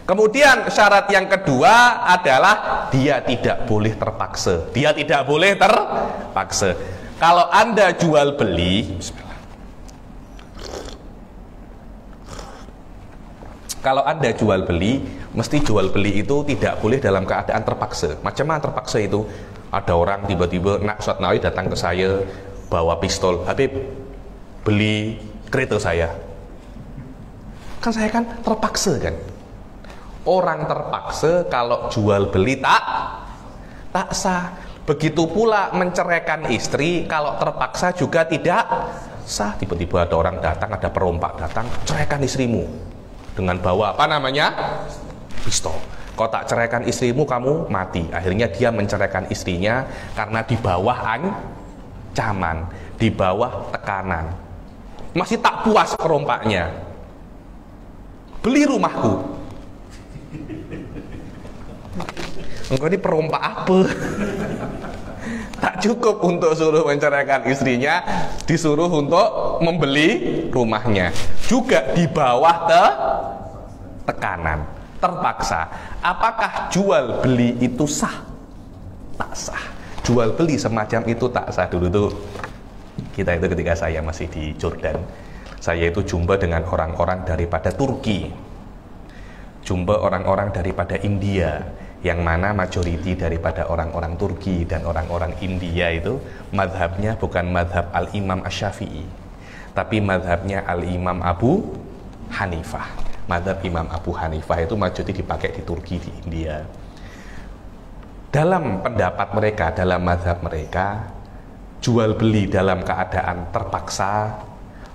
Kemudian syarat yang kedua adalah dia tidak boleh terpaksa. Dia tidak boleh terpaksa. Kalau Anda jual beli, kalau Anda jual beli, mesti jual beli itu tidak boleh dalam keadaan terpaksa. Macam mana terpaksa itu? Ada orang tiba-tiba nak suat nawi datang ke saya bawa pistol, Habib beli kereta saya. Kan saya kan terpaksa kan. Orang terpaksa kalau jual beli tak sah. Begitu pula menceraikan istri kalau terpaksa juga tidak sah. Tiba-tiba ada orang datang, ada perompak datang, ceraikan istrimu dengan bawa apa namanya? Pistol. Kau tak ceraikan istrimu, kamu mati. Akhirnya dia menceraikan istrinya karena di bawah ancaman, di bawah tekanan. Masih tak puas perompaknya. Beli rumahku. Engkau ini perompak apa? Tak cukup untuk suruh menceraikan istrinya, disuruh untuk membeli rumahnya. Juga di bawah tekanan, terpaksa. Apakah jual beli itu sah? Tak sah. Jual beli semacam itu tak sah. Dulu tuh kita itu ketika saya masih di Jordan, saya itu jumpa dengan orang-orang daripada Turki, jumpa orang-orang daripada India, yang mana majoriti daripada orang-orang Turki dan orang-orang India itu madhabnya bukan madhab Al-Imam Asy-Syafi'i, tapi madhabnya Al-Imam Abu Hanifah. Madhab Imam Abu Hanifah itu majoriti dipakai di Turki, di India. Dalam pendapat mereka, dalam madhab mereka, jual beli dalam keadaan terpaksa,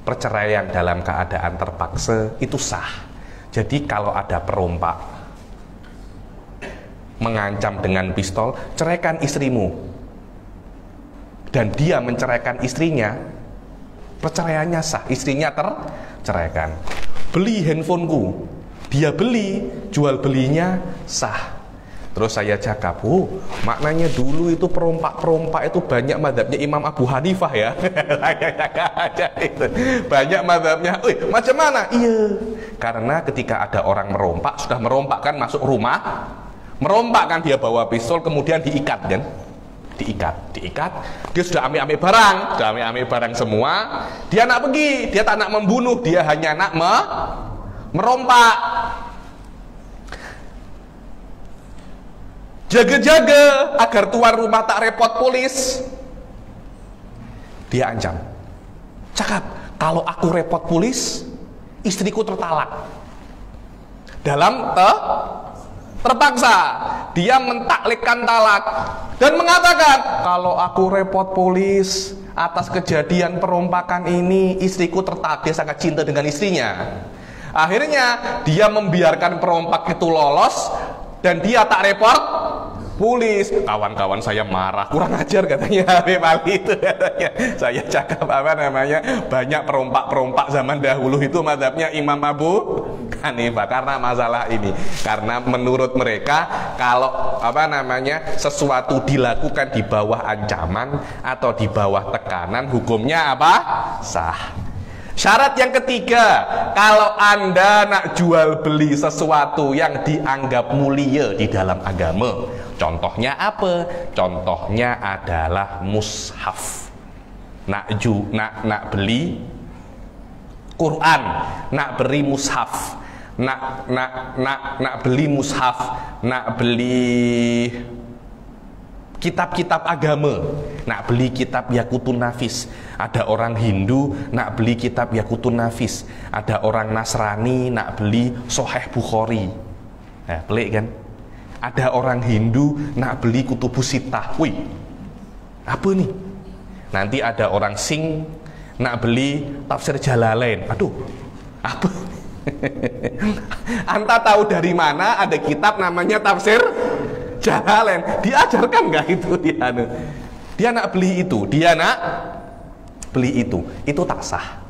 perceraian dalam keadaan terpaksa itu sah. Jadi kalau ada perompak mengancam dengan pistol, ceraikan istrimu, dan dia menceraikan istrinya, perceraiannya sah, istrinya terceraikan. Beli handphoneku, dia beli, jual belinya sah. Terus saya cakap, maknanya dulu itu perompak-perompak itu banyak madhabnya Imam Abu Hanifah ya. Saya cakap aja itu. Banyak madhabnya. Macam mana? Iya. Karena ketika ada orang merompak, sudah merompak kan masuk rumah, merompak kan dia bawa pistol, kemudian diikat kan? Diikat. Dia sudah ambil barang semua. Dia nak pergi, dia tak nak membunuh, dia hanya nak merompak. Jaga-jaga agar tuan rumah tak repot polis. Dia ancam, cakap, kalau aku repot polis, istriku tertalak. Dalam terpaksa dia mentaklikkan talak dan mengatakan, kalau aku repot polis atas kejadian perompakan ini, istriku tertalak. Dia sangat cinta dengan istrinya. Akhirnya dia membiarkan perompak itu lolos dan dia tak repot polis. Kawan-kawan saya marah, kurang ajar katanya Habib Ali itu katanya. Saya cakap apa namanya, banyak perompak-perompak zaman dahulu itu madhabnya Imam Abu Hanifah karena masalah ini. Karena menurut mereka kalau apa namanya sesuatu dilakukan di bawah ancaman atau di bawah tekanan, hukumnya apa? Sah. Syarat yang ketiga, kalau Anda nak jual beli sesuatu yang dianggap mulia di dalam agama, contohnya apa? Contohnya adalah mushaf. Nak beli Quran, nak beli mushaf, nak beli mushaf, nak beli kitab-kitab agama, nak beli kitab Yaqutun Nafis. Ada orang Hindu nak beli kitab Yaqutun Nafis, ada orang Nasrani nak beli Sahih Bukhari. Nah, pelik kan? Ada orang Hindu nak beli Kutubus Sittah. Wih, apa nih? Nanti ada orang Sing nak beli Tafsir Jalalain. Aduh, apa? Anta tahu dari mana ada kitab namanya Tafsir Jalalain? Diajarkan nggak itu dia? Dia nak beli itu, itu tak sah.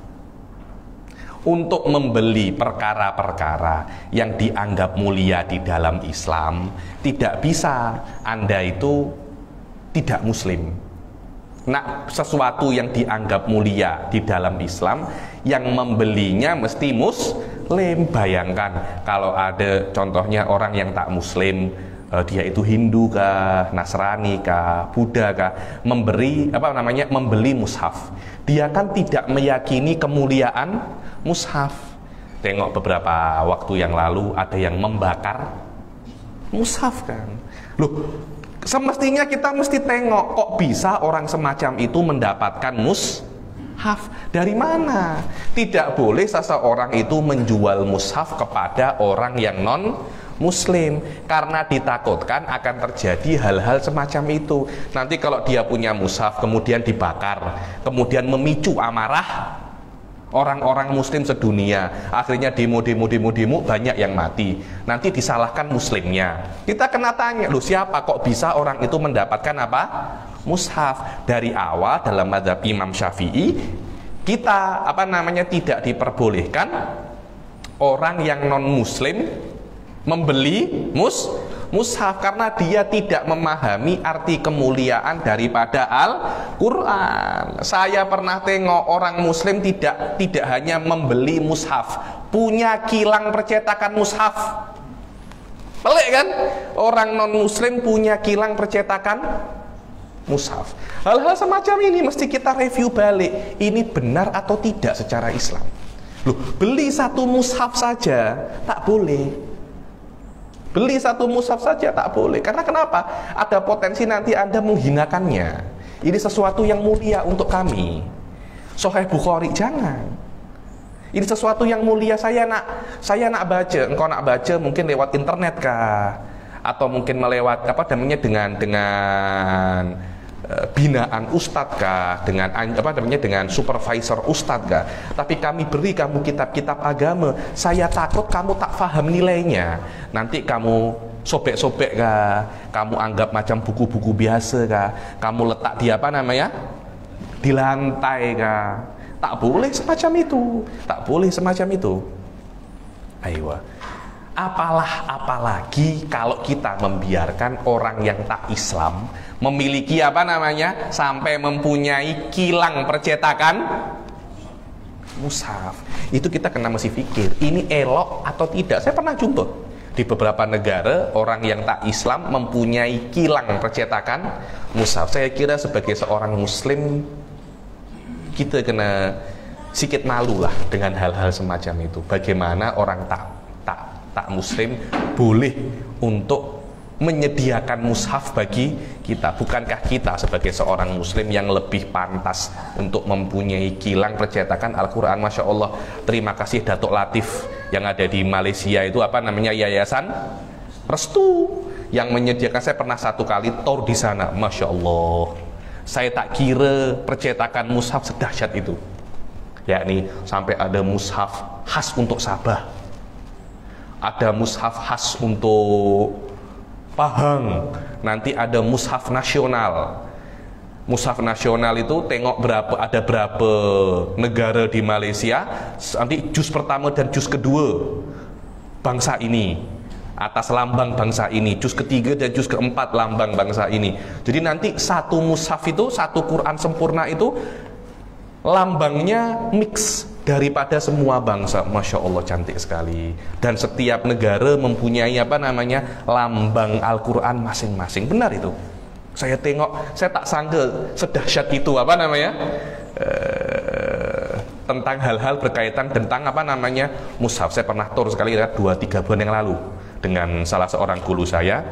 Untuk membeli perkara-perkara yang dianggap mulia di dalam Islam, tidak bisa Anda itu tidak muslim. Nah, sesuatu yang dianggap mulia di dalam Islam, yang membelinya mesti Bayangkan kalau ada contohnya orang yang tak muslim, dia itu Hindu kah, Nasrani kah, Buddha kah, membeli mushaf. Dia kan tidak meyakini kemuliaan mushaf. Tengok beberapa waktu yang lalu ada yang membakar mushaf kan. Loh, semestinya kita mesti tengok kok bisa orang semacam itu mendapatkan mushaf dari mana? Tidak boleh seseorang itu menjual mushaf kepada orang yang non muslim, karena ditakutkan akan terjadi hal-hal semacam itu. Nanti kalau dia punya mushaf kemudian dibakar, kemudian memicu amarah orang-orang muslim sedunia, akhirnya demo banyak yang mati, nanti disalahkan muslimnya. Kita kena tanya, loh siapa kok bisa orang itu mendapatkan apa? Mushaf. Dari awal dalam mazhab Imam Syafi'i kita tidak diperbolehkan orang yang non muslim membeli mushaf, karena dia tidak memahami arti kemuliaan daripada Al-Quran. Saya pernah tengok orang muslim tidak hanya membeli mushaf, punya kilang percetakan mushaf. Pelik kan? Orang non muslim punya kilang percetakan mushaf. Hal-hal semacam ini mesti kita review balik, ini benar atau tidak secara Islam. Loh, beli satu mushaf saja tak boleh. Beli satu mushaf saja tak boleh. Karena kenapa? Ada potensi nanti Anda menghinakannya. Ini sesuatu yang mulia untuk kami. Sahih Bukhari jangan. Ini sesuatu yang mulia, saya nak baca. Engkau nak baca mungkin lewat internet kah? Atau mungkin melewat dengan binaan ustadz kah, dengan supervisor ustadz kah. Tapi kami beri kamu kitab-kitab agama, saya takut kamu tak paham nilainya, nanti kamu sobek-sobek kah, kamu anggap macam buku-buku biasa kah, kamu letak di lantai kah. Tak boleh semacam itu, tak boleh semacam itu. Ayo, apalagi kalau kita membiarkan orang yang tak Islam memiliki sampai mempunyai kilang percetakan mushaf. Itu kita kena mesti pikir, ini elok atau tidak. Saya pernah jumpa di beberapa negara orang yang tak Islam mempunyai kilang percetakan mushaf. Saya kira sebagai seorang muslim kita kena sedikit malu lah dengan hal-hal semacam itu. Bagaimana orang tak muslim boleh untuk menyediakan mushaf bagi kita? Bukankah kita sebagai seorang muslim yang lebih pantas untuk mempunyai kilang percetakan Al-Quran? Masya Allah, terima kasih Datuk Latif yang ada di Malaysia itu Yayasan Restu yang menyediakan. Saya pernah satu kali tour di sana. Masya Allah, saya tak kira percetakan mushaf sedahsyat itu, yakni sampai ada mushaf khas untuk Sabah, ada mushaf khas untuk Pahang, nanti ada mushaf nasional. Mushaf nasional itu tengok ada berapa negara di Malaysia, nanti juz pertama dan juz kedua bangsa ini, atas lambang bangsa ini, juz ketiga dan juz keempat lambang bangsa ini. Jadi nanti satu mushaf itu, satu Quran sempurna itu lambangnya mix daripada semua bangsa. Masya Allah, cantik sekali. Dan setiap negara mempunyai lambang Al-Quran masing-masing. Benar itu. Saya tengok, saya tak sangka sedahsyat itu tentang hal-hal berkaitan tentang mushaf. Saya pernah tur sekali 2-3 bulan yang lalu dengan salah seorang guru saya,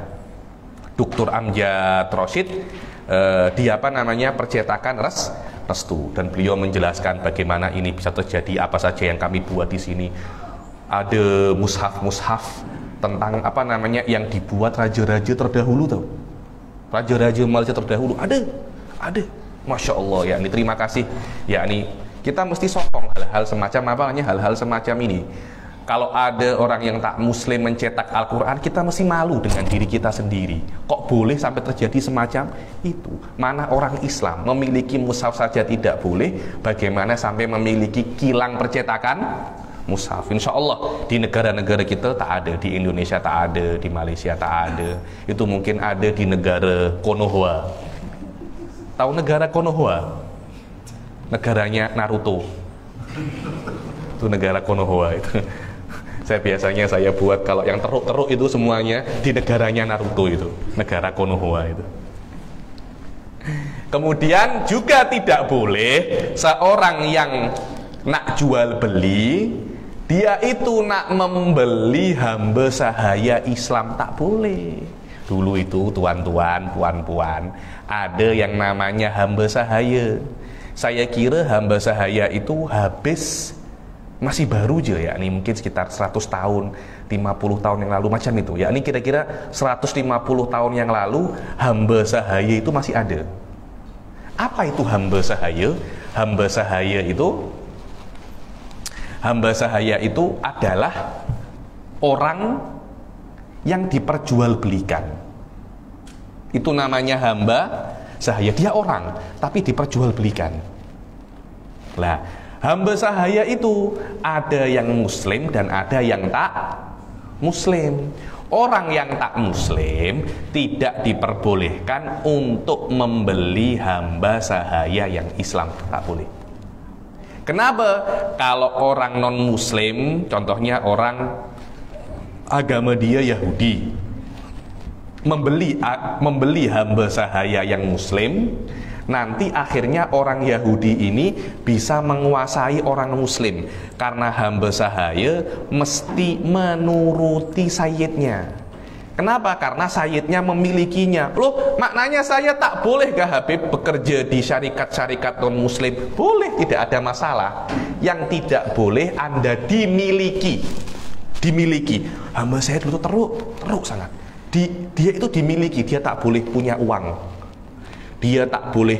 Dr. Amjad Roshid, di percetakan Restu, dan beliau menjelaskan bagaimana ini bisa terjadi, apa saja yang kami buat di sini. Ada mushaf tentang yang dibuat raja-raja terdahulu tuh. Raja-raja Malaysia terdahulu ada. Masya Allah, yakni terima kasih. Yakni kita mesti sokong hal-hal semacam ini. Kalau ada orang yang tak muslim mencetak Al-Quran, kita mesti malu dengan diri kita sendiri. Kok boleh sampai terjadi semacam itu? Mana orang Islam memiliki mushaf saja tidak boleh, bagaimana sampai memiliki kilang percetakan mushaf? Insya Allah di negara-negara kita tak ada, di Indonesia tak ada, di Malaysia tak ada. Itu mungkin ada di negara Konoha. Tahu negara Konoha? Negaranya Naruto. Itu negara Konoha itu. Saya biasanya buat kalau yang teruk-teruk itu semuanya di negaranya Naruto itu, negara Konoha itu. Kemudian juga tidak boleh seorang yang nak jual beli, dia itu nak membeli hamba sahaya Islam, tak boleh. Dulu itu tuan-tuan, puan-puan, ada yang namanya hamba sahaya. Saya kira hamba sahaya itu habis masih baru aja ya, ini mungkin sekitar 100 tahun, 50 tahun yang lalu macam itu. Ya, ini kira-kira 150 tahun yang lalu hamba sahaya itu masih ada. Apa itu hamba sahaya? Hamba sahaya itu adalah orang yang diperjualbelikan. Itu namanya hamba sahaya. Dia orang, tapi diperjualbelikan. Lah, hamba sahaya itu ada yang muslim dan ada yang tak muslim. Orang yang tak muslim tidak diperbolehkan untuk membeli hamba sahaya yang Islam, tak boleh. Kenapa? Kalau orang non muslim, contohnya orang agama dia Yahudi, membeli hamba sahaya yang muslim, nanti akhirnya orang Yahudi ini bisa menguasai orang muslim, karena hamba sahaya mesti menuruti sayyidnya. Kenapa? Karena sayyidnya memilikinya. Loh, maknanya saya tak boleh gak Habib bekerja di syarikat-syarikat non muslim? Boleh, tidak ada masalah. Yang tidak boleh Anda dimiliki. Hamba saya dulu teruk sangat. Dia itu dimiliki, dia tak boleh punya uang. Dia tak boleh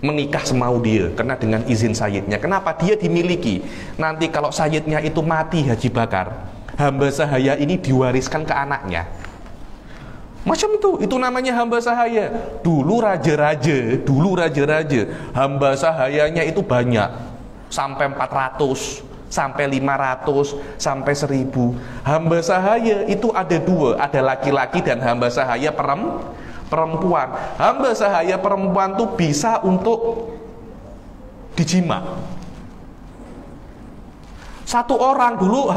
menikah semau dia, karena dengan izin sayyidnya. Kenapa? Dia dimiliki. Nanti kalau sayyidnya itu mati Haji Bakar, hamba sahaya ini diwariskan ke anaknya. Macam itu namanya hamba sahaya. Dulu raja-raja, hamba sahayanya itu banyak, sampai 400, sampai 500, sampai 1000. Hamba sahaya itu ada dua, ada laki-laki dan hamba sahaya perempuan. Hamba sahaya perempuan tuh bisa untuk dijima. Satu orang dulu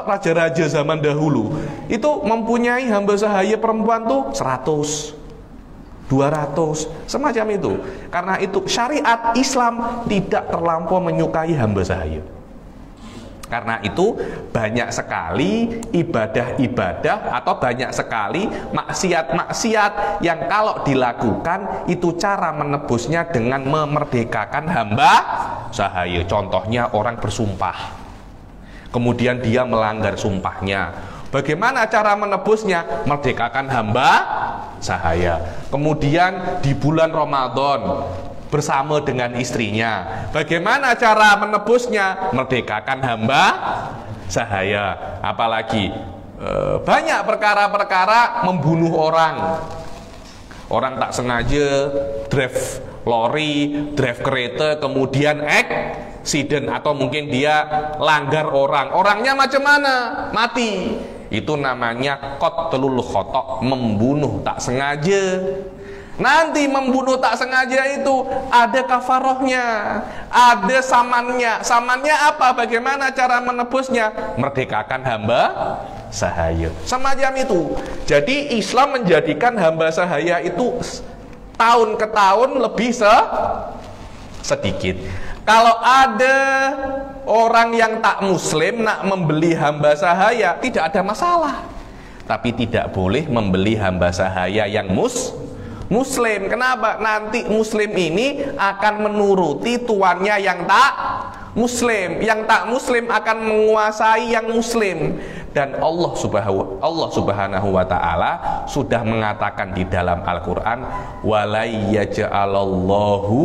raja-raja zaman dahulu itu mempunyai hamba sahaya perempuan tuh 100, 200, semacam itu. Karena itu syariat Islam tidak terlampau menyukai hamba sahaya. Karena itu banyak sekali ibadah-ibadah atau banyak sekali maksiat-maksiat yang kalau dilakukan itu cara menebusnya dengan memerdekakan hamba sahaya. Contohnya orang bersumpah, kemudian dia melanggar sumpahnya. Bagaimana cara menebusnya? Merdekakan hamba sahaya. Kemudian di bulan Ramadan bersama dengan istrinya, bagaimana cara menebusnya? Merdekakan hamba sahaya. Apalagi banyak perkara-perkara membunuh orang tak sengaja drive lori, drive kereta, kemudian accident, atau mungkin dia langgar orangnya macam mana? Mati. Itu namanya qatlul khata', membunuh tak sengaja. Nanti membunuh tak sengaja itu ada kafarohnya, ada samannya. Samannya apa? Bagaimana cara menebusnya? Merdekakan hamba sahaya. Semacam itu. Jadi Islam menjadikan hamba sahaya itu tahun ke tahun lebih sedikit. Kalau ada orang yang tak muslim nak membeli hamba sahaya, tidak ada masalah. Tapi tidak boleh membeli hamba sahaya yang muslim. Kenapa? Nanti muslim ini akan menuruti tuannya yang tak muslim. Yang tak muslim akan menguasai yang muslim. Dan Allah subhanahu wa ta'ala sudah mengatakan di dalam Al-Quran, walayyaja'alallahu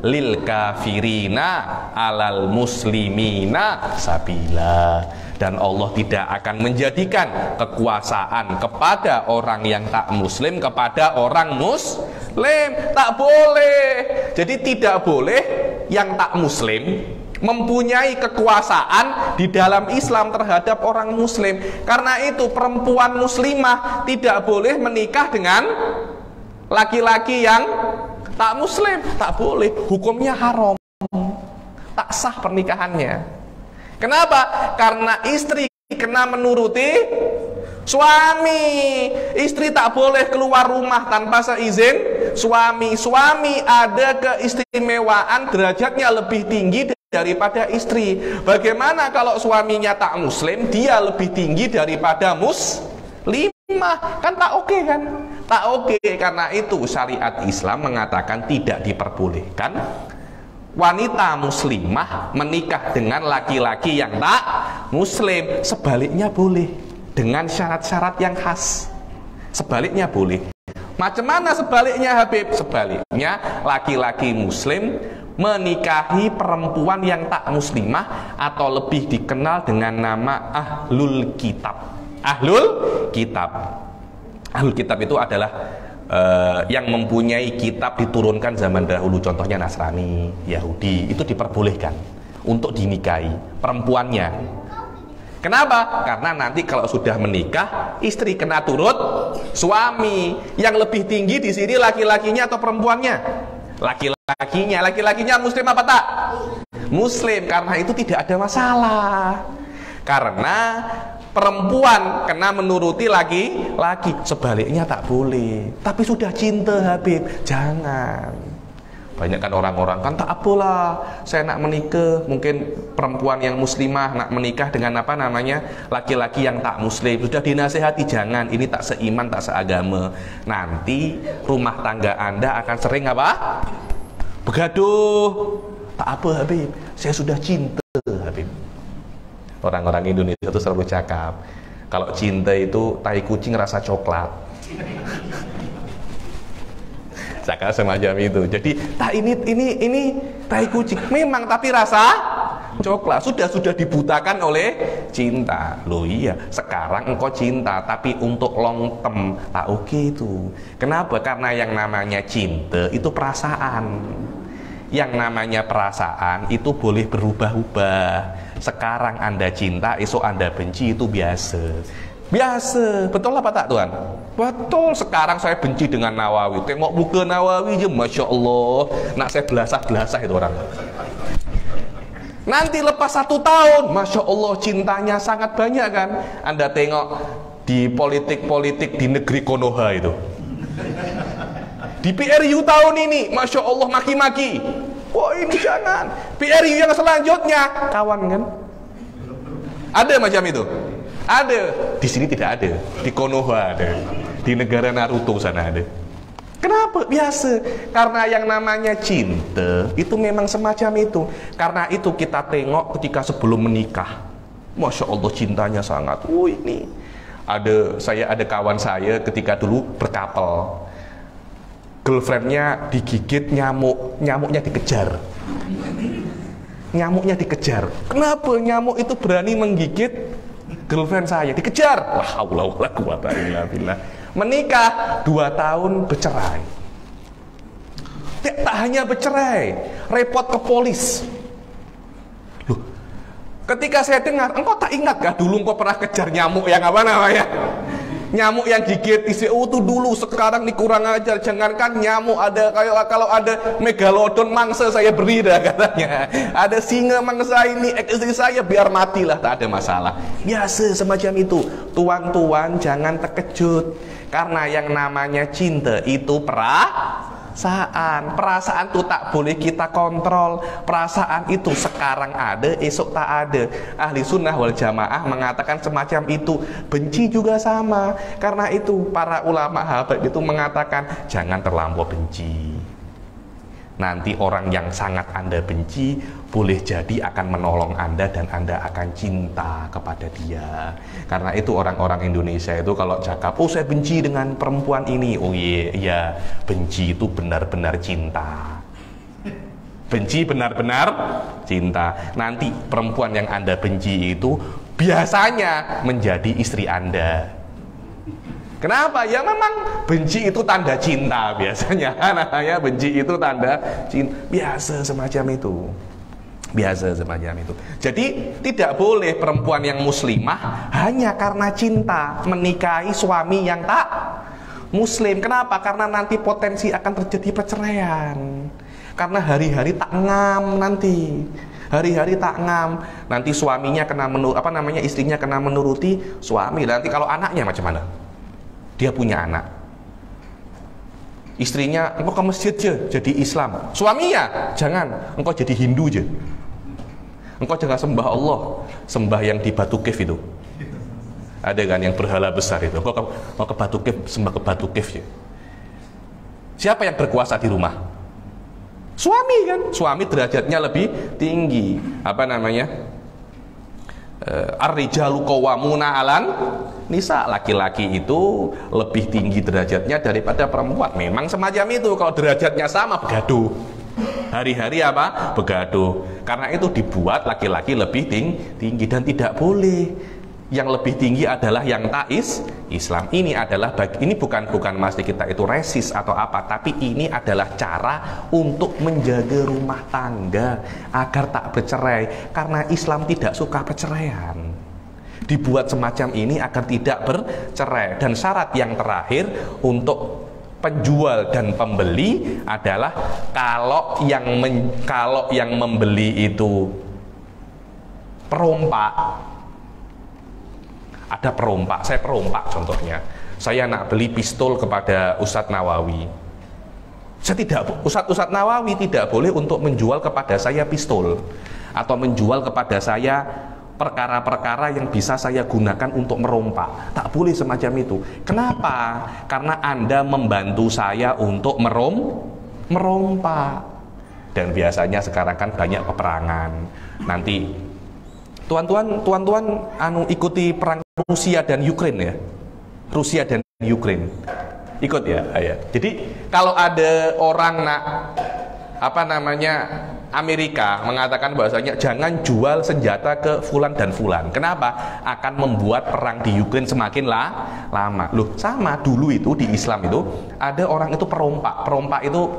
lil kafirina alal muslimina sabila. Dan Allah tidak akan menjadikan kekuasaan kepada orang yang tak muslim kepada orang muslim. Tak boleh. Jadi tidak boleh yang tak muslim mempunyai kekuasaan di dalam Islam terhadap orang muslim. Karena itu perempuan muslimah tidak boleh menikah dengan laki-laki yang tak muslim. Tak boleh. Hukumnya haram, tak sah pernikahannya. Kenapa? Karena istri kena menuruti suami. Istri tak boleh keluar rumah tanpa seizin suami. Suami ada keistimewaan, derajatnya lebih tinggi daripada istri. Bagaimana kalau suaminya tak muslim, dia lebih tinggi daripada muslimah? Kan tak oke kan? Tak oke. Karena itu syariat Islam mengatakan tidak diperbolehkan wanita muslimah menikah dengan laki-laki yang tak muslim. Sebaliknya boleh, dengan syarat-syarat yang khas. Sebaliknya boleh. Macam mana sebaliknya, Habib? Sebaliknya laki-laki muslim menikahi perempuan yang tak muslimah, atau lebih dikenal dengan nama ahlul kitab. Ahlul kitab. Ahlul kitab itu adalah yang mempunyai kitab diturunkan zaman dahulu, contohnya Nasrani, Yahudi, itu diperbolehkan untuk dinikahi perempuannya. Kenapa? Karena nanti kalau sudah menikah, istri kena turut suami. Yang lebih tinggi di sini laki-lakinya atau perempuannya? Laki-lakinya. Laki-lakinya muslim apa tak? Muslim. Karena itu tidak ada masalah. Karena perempuan kena menuruti laki-laki, sebaliknya tak boleh. Tapi sudah cinta, Habib, jangan. Banyak kan orang-orang kan tak apalah, saya nak menikah, mungkin perempuan yang muslimah nak menikah dengan apa namanya, laki-laki yang tak muslim. Sudah dinasehati, jangan, ini tak seiman, tak seagama. Nanti rumah tangga Anda akan sering apa? Begaduh. Tak apa, Habib, saya sudah cinta, Habib. Orang-orang Indonesia itu selalu cakap, kalau cinta itu tai kucing rasa coklat. Cakap semacam itu. Jadi tak ini tai kucing memang, tapi rasa coklat. Sudah dibutakan oleh cinta. Loh iya, sekarang engkau cinta tapi untuk long term tak oke itu. Kenapa? Karena yang namanya cinta itu perasaan. Yang namanya perasaan itu boleh berubah-ubah. Sekarang Anda cinta, esok Anda benci, itu biasa. Biasa, betul apa tak Tuhan? Betul. Sekarang saya benci dengan Nawawi. Tengok muka Nawawi je, Masya Allah, nak saya belasah-belasah itu orang. Nanti lepas 1 tahun, Masya Allah, cintanya sangat banyak kan. Anda tengok di politik-politik di negeri Konoha itu, di PRU tahun ini, Masya Allah, maki-maki. Wah, ini jangan. PRU yang selanjutnya, kawan kan? Ada macam itu? Ada. Di sini tidak ada. Di Konoha ada. Di negara Naruto sana ada. Kenapa? Biasa. Karena yang namanya cinta itu memang semacam itu. Karena itu kita tengok ketika sebelum menikah, Masya Allah, cintanya sangat. Ini ada kawan saya ketika dulu berkapel. Girlfriendnya digigit nyamuk, nyamuknya dikejar. Nyamuknya dikejar. Kenapa nyamuk itu berani menggigit girlfriend saya? Dikejar. La haula wala quwata illa billah. Menikah 2 tahun bercerai. Tak hanya bercerai, repot ke polis. Loh, ketika saya dengar, engkau tak ingat kah dulu engkau pernah kejar nyamuk yang apa namanya? Nyamuk yang gigit isi itu dulu, sekarang nih kurang ajar. Jangankan nyamuk, ada kalau ada megalodon mangsa saya beri dah katanya. Ada singa mangsa ini, istri saya biar matilah, tak ada masalah. Biasa semacam itu. Tuan-tuan jangan terkejut, karena yang namanya cinta itu perasaan itu tak boleh kita kontrol. Perasaan itu sekarang ada, esok tak ada. Ahli sunnah wal jamaah mengatakan semacam itu. Benci juga sama. Karena itu para ulama habaib itu mengatakan jangan terlampau benci. Nanti orang yang sangat Anda benci boleh jadi akan menolong Anda dan Anda akan cinta kepada dia. Karena itu orang-orang Indonesia itu kalau cakap, oh saya benci dengan perempuan ini, oh iya, benci itu benar-benar cinta. Benci benar-benar cinta. Nanti perempuan yang Anda benci itu biasanya menjadi istri Anda. Kenapa? Ya memang benci itu tanda cinta biasanya. Namanya benci itu tanda cinta. Biasa semacam itu. Biasa semacam itu. Jadi tidak boleh perempuan yang muslimah hanya karena cinta menikahi suami yang tak muslim. Kenapa? Karena nanti potensi akan terjadi perceraian. Karena hari-hari tak ngam nanti. Hari-hari tak ngam. Nanti suaminya kena istrinya kena menuruti suami. Nanti kalau anaknya macam mana? Dia punya anak. Istrinya, engkau ke masjid aja, jadi Islam. Suaminya, jangan, engkau jadi Hindu aja. Engkau jangan sembah Allah, sembah yang di Batu Cave itu. Ada kan yang berhala besar itu. Engkau mau ke Batu Cave, sembah ke Batu Cave ya. Siapa yang berkuasa di rumah? Suami kan? Suami derajatnya lebih tinggi. Apa namanya? Ar-rijalu qawwamuna 'alan nisa. Laki-laki itu lebih tinggi derajatnya daripada perempuan. Memang semacam itu. Kalau derajatnya sama, begaduh. Hari-hari apa? Begaduh. Karena itu dibuat laki-laki lebih tinggi dan tidak boleh. Yang lebih tinggi adalah yang tais Islam. Ini adalah ini bukan mesti kita itu resis atau apa, tapi ini adalah cara untuk menjaga rumah tangga agar tak bercerai. Karena Islam tidak suka perceraian. Dibuat semacam ini agar tidak bercerai. Dan syarat yang terakhir untuk penjual dan pembeli adalah kalau yang membeli itu perompak. Ada perompak, saya perompak contohnya. Saya nak beli pistol kepada Ustadz Nawawi. Ustadz Nawawi tidak boleh untuk menjual kepada saya pistol atau menjual kepada saya perkara-perkara yang bisa saya gunakan untuk merompak. Tak boleh semacam itu. Kenapa? Karena Anda membantu saya untuk merompak. Dan biasanya sekarang kan banyak peperangan. Nanti tuan-tuan ikuti perang Rusia dan Ukraine ya. Rusia dan Ukraine. Ikut ya, ayah. Jadi kalau ada orang Amerika mengatakan bahwasanya jangan jual senjata ke fulan dan fulan. Kenapa? Akan membuat perang di Ukraine semakin lama. Loh, sama dulu itu di Islam itu ada orang itu perompak. Perompak itu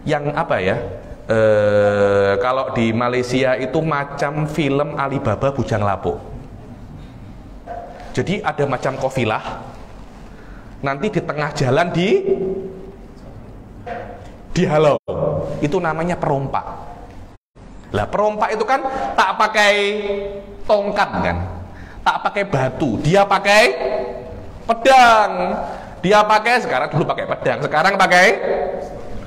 yang apa ya? Kalau di Malaysia itu macam film Alibaba Bujang Lapuk. Jadi ada macam kafilah, nanti di tengah jalan dihalau. Itu namanya perompak. Lah perompak itu kan tak pakai tongkat kan, tak pakai batu, dia pakai pedang. Dulu pakai pedang, sekarang pakai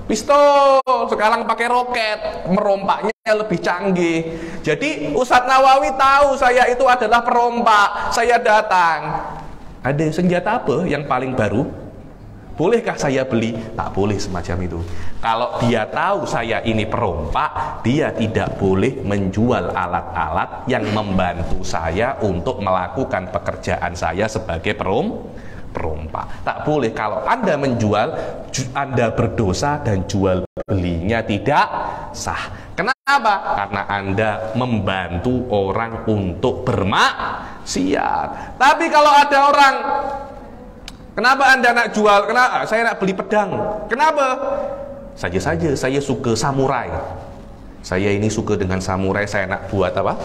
pistol, sekarang pakai roket. Merompaknya lebih canggih. Jadi Ustadz Nawawi tahu saya itu adalah perompak. Saya datang, ada senjata apa yang paling baru? Bolehkah saya beli? Tak boleh semacam itu. Kalau dia tahu saya ini perompak, dia tidak boleh menjual alat-alat yang membantu saya untuk melakukan pekerjaan saya sebagai perompak. Tak boleh. Kalau Anda menjual, Anda berdosa dan jual belinya tidak sah. Kenapa? Karena Anda membantu orang untuk bermaksiat. Tapi kalau ada orang, kenapa Anda nak jual? Kenapa? Saya nak beli pedang. Kenapa? Saja saya suka samurai. Saya ini suka dengan samurai, saya nak buat apa?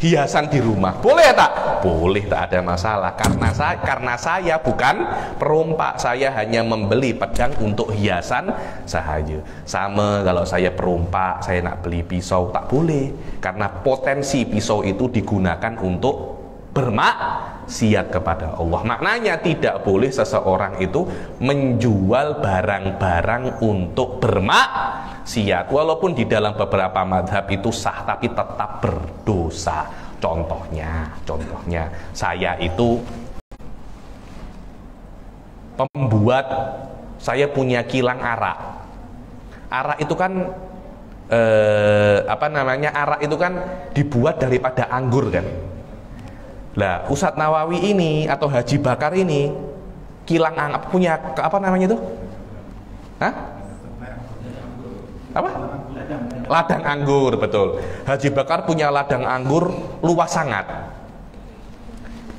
Hiasan di rumah. Boleh tak? Boleh, tak ada masalah. Karena saya bukan perompak, saya hanya membeli pedang untuk hiasan sahaja. Sama kalau saya perompak, saya nak beli pisau, tak boleh. Karena potensi pisau itu digunakan untuk bermaksiat kepada Allah. Maknanya tidak boleh seseorang itu menjual barang-barang untuk bermaksiat. Walaupun di dalam beberapa madhab itu sah, tapi tetap berdosa. Contohnya saya itu pembuat, saya punya kilang arak. Arak itu kan arak itu kan dibuat daripada anggur kan. Lah, Ustadz Nawawi ini atau Haji Bakar ini kilang punya apa namanya itu? Hah? Apa? Ladang anggur, betul. Haji Bakar punya ladang anggur luas sangat.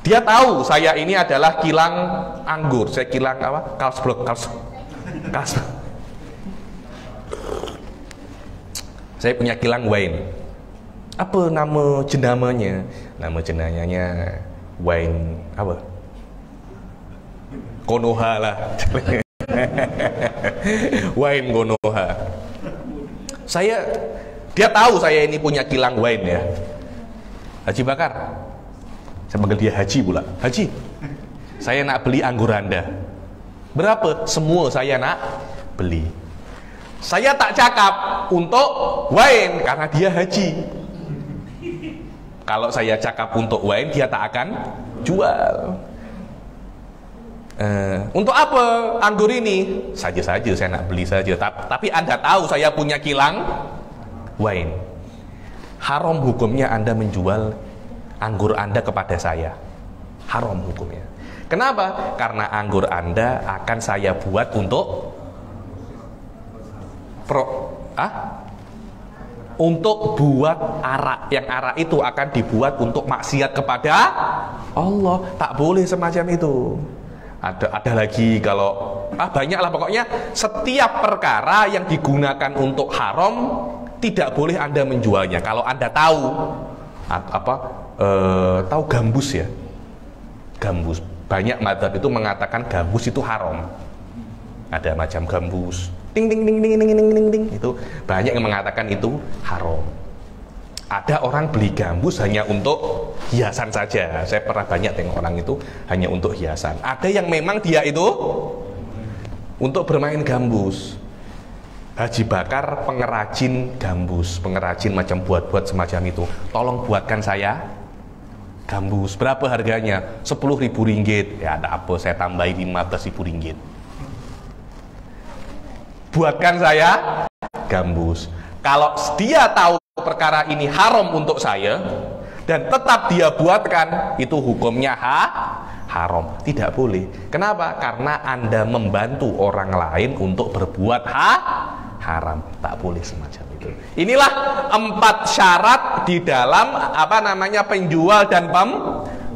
Dia tahu saya ini adalah kilang anggur. Saya kilang apa? Carlsberg. Saya punya kilang wine. Apa nama jenamanya? Nama jenayanya wine apa? Konoha lah. Wine Konoha. Saya Dia tahu saya ini punya kilang wine ya. Haji Bakar, saya panggil dia Haji pula. Haji, saya nak beli anggur Anda. Berapa? Semua saya nak beli. Saya tak cakap untuk wine karena dia haji. Kalau saya cakap untuk wine, dia tak akan jual. Untuk apa anggur ini? Saja-saja saya nak beli saja. Tapi Anda tahu saya punya kilang wine. Haram hukumnya Anda menjual anggur Anda kepada saya. Haram hukumnya. Kenapa? Karena anggur Anda akan saya buat untuk untuk buat arak. Yang arak itu akan dibuat untuk maksiat kepada Allah. Tak boleh semacam itu. Ada lagi kalau banyak lah pokoknya. Setiap perkara yang digunakan untuk haram tidak boleh Anda menjualnya. Kalau Anda tahu tahu gambus ya, gambus. Banyak madzhab itu mengatakan gambus itu haram. Ada macam gambus ting ting ting ting ting ting ting ting, itu banyak yang mengatakan itu haram. Ada orang beli gambus hanya untuk hiasan saja. Saya pernah banyak tengok orang itu hanya untuk hiasan. Ada yang memang dia itu untuk bermain gambus. Haji Bakar pengrajin gambus, pengrajin macam buat-buat semacam itu. Tolong buatkan saya gambus. Berapa harganya? 10.000 ringgit. Ya ada apa, saya tambahin 15.000 ringgit. Buatkan saya gambus. Kalau dia tahu perkara ini haram untuk saya dan tetap dia buatkan, itu hukumnya haram. Tidak boleh. Kenapa? Karena Anda membantu orang lain untuk berbuat haram. Tak boleh semacam itu. Inilah 4 syarat di dalam penjual dan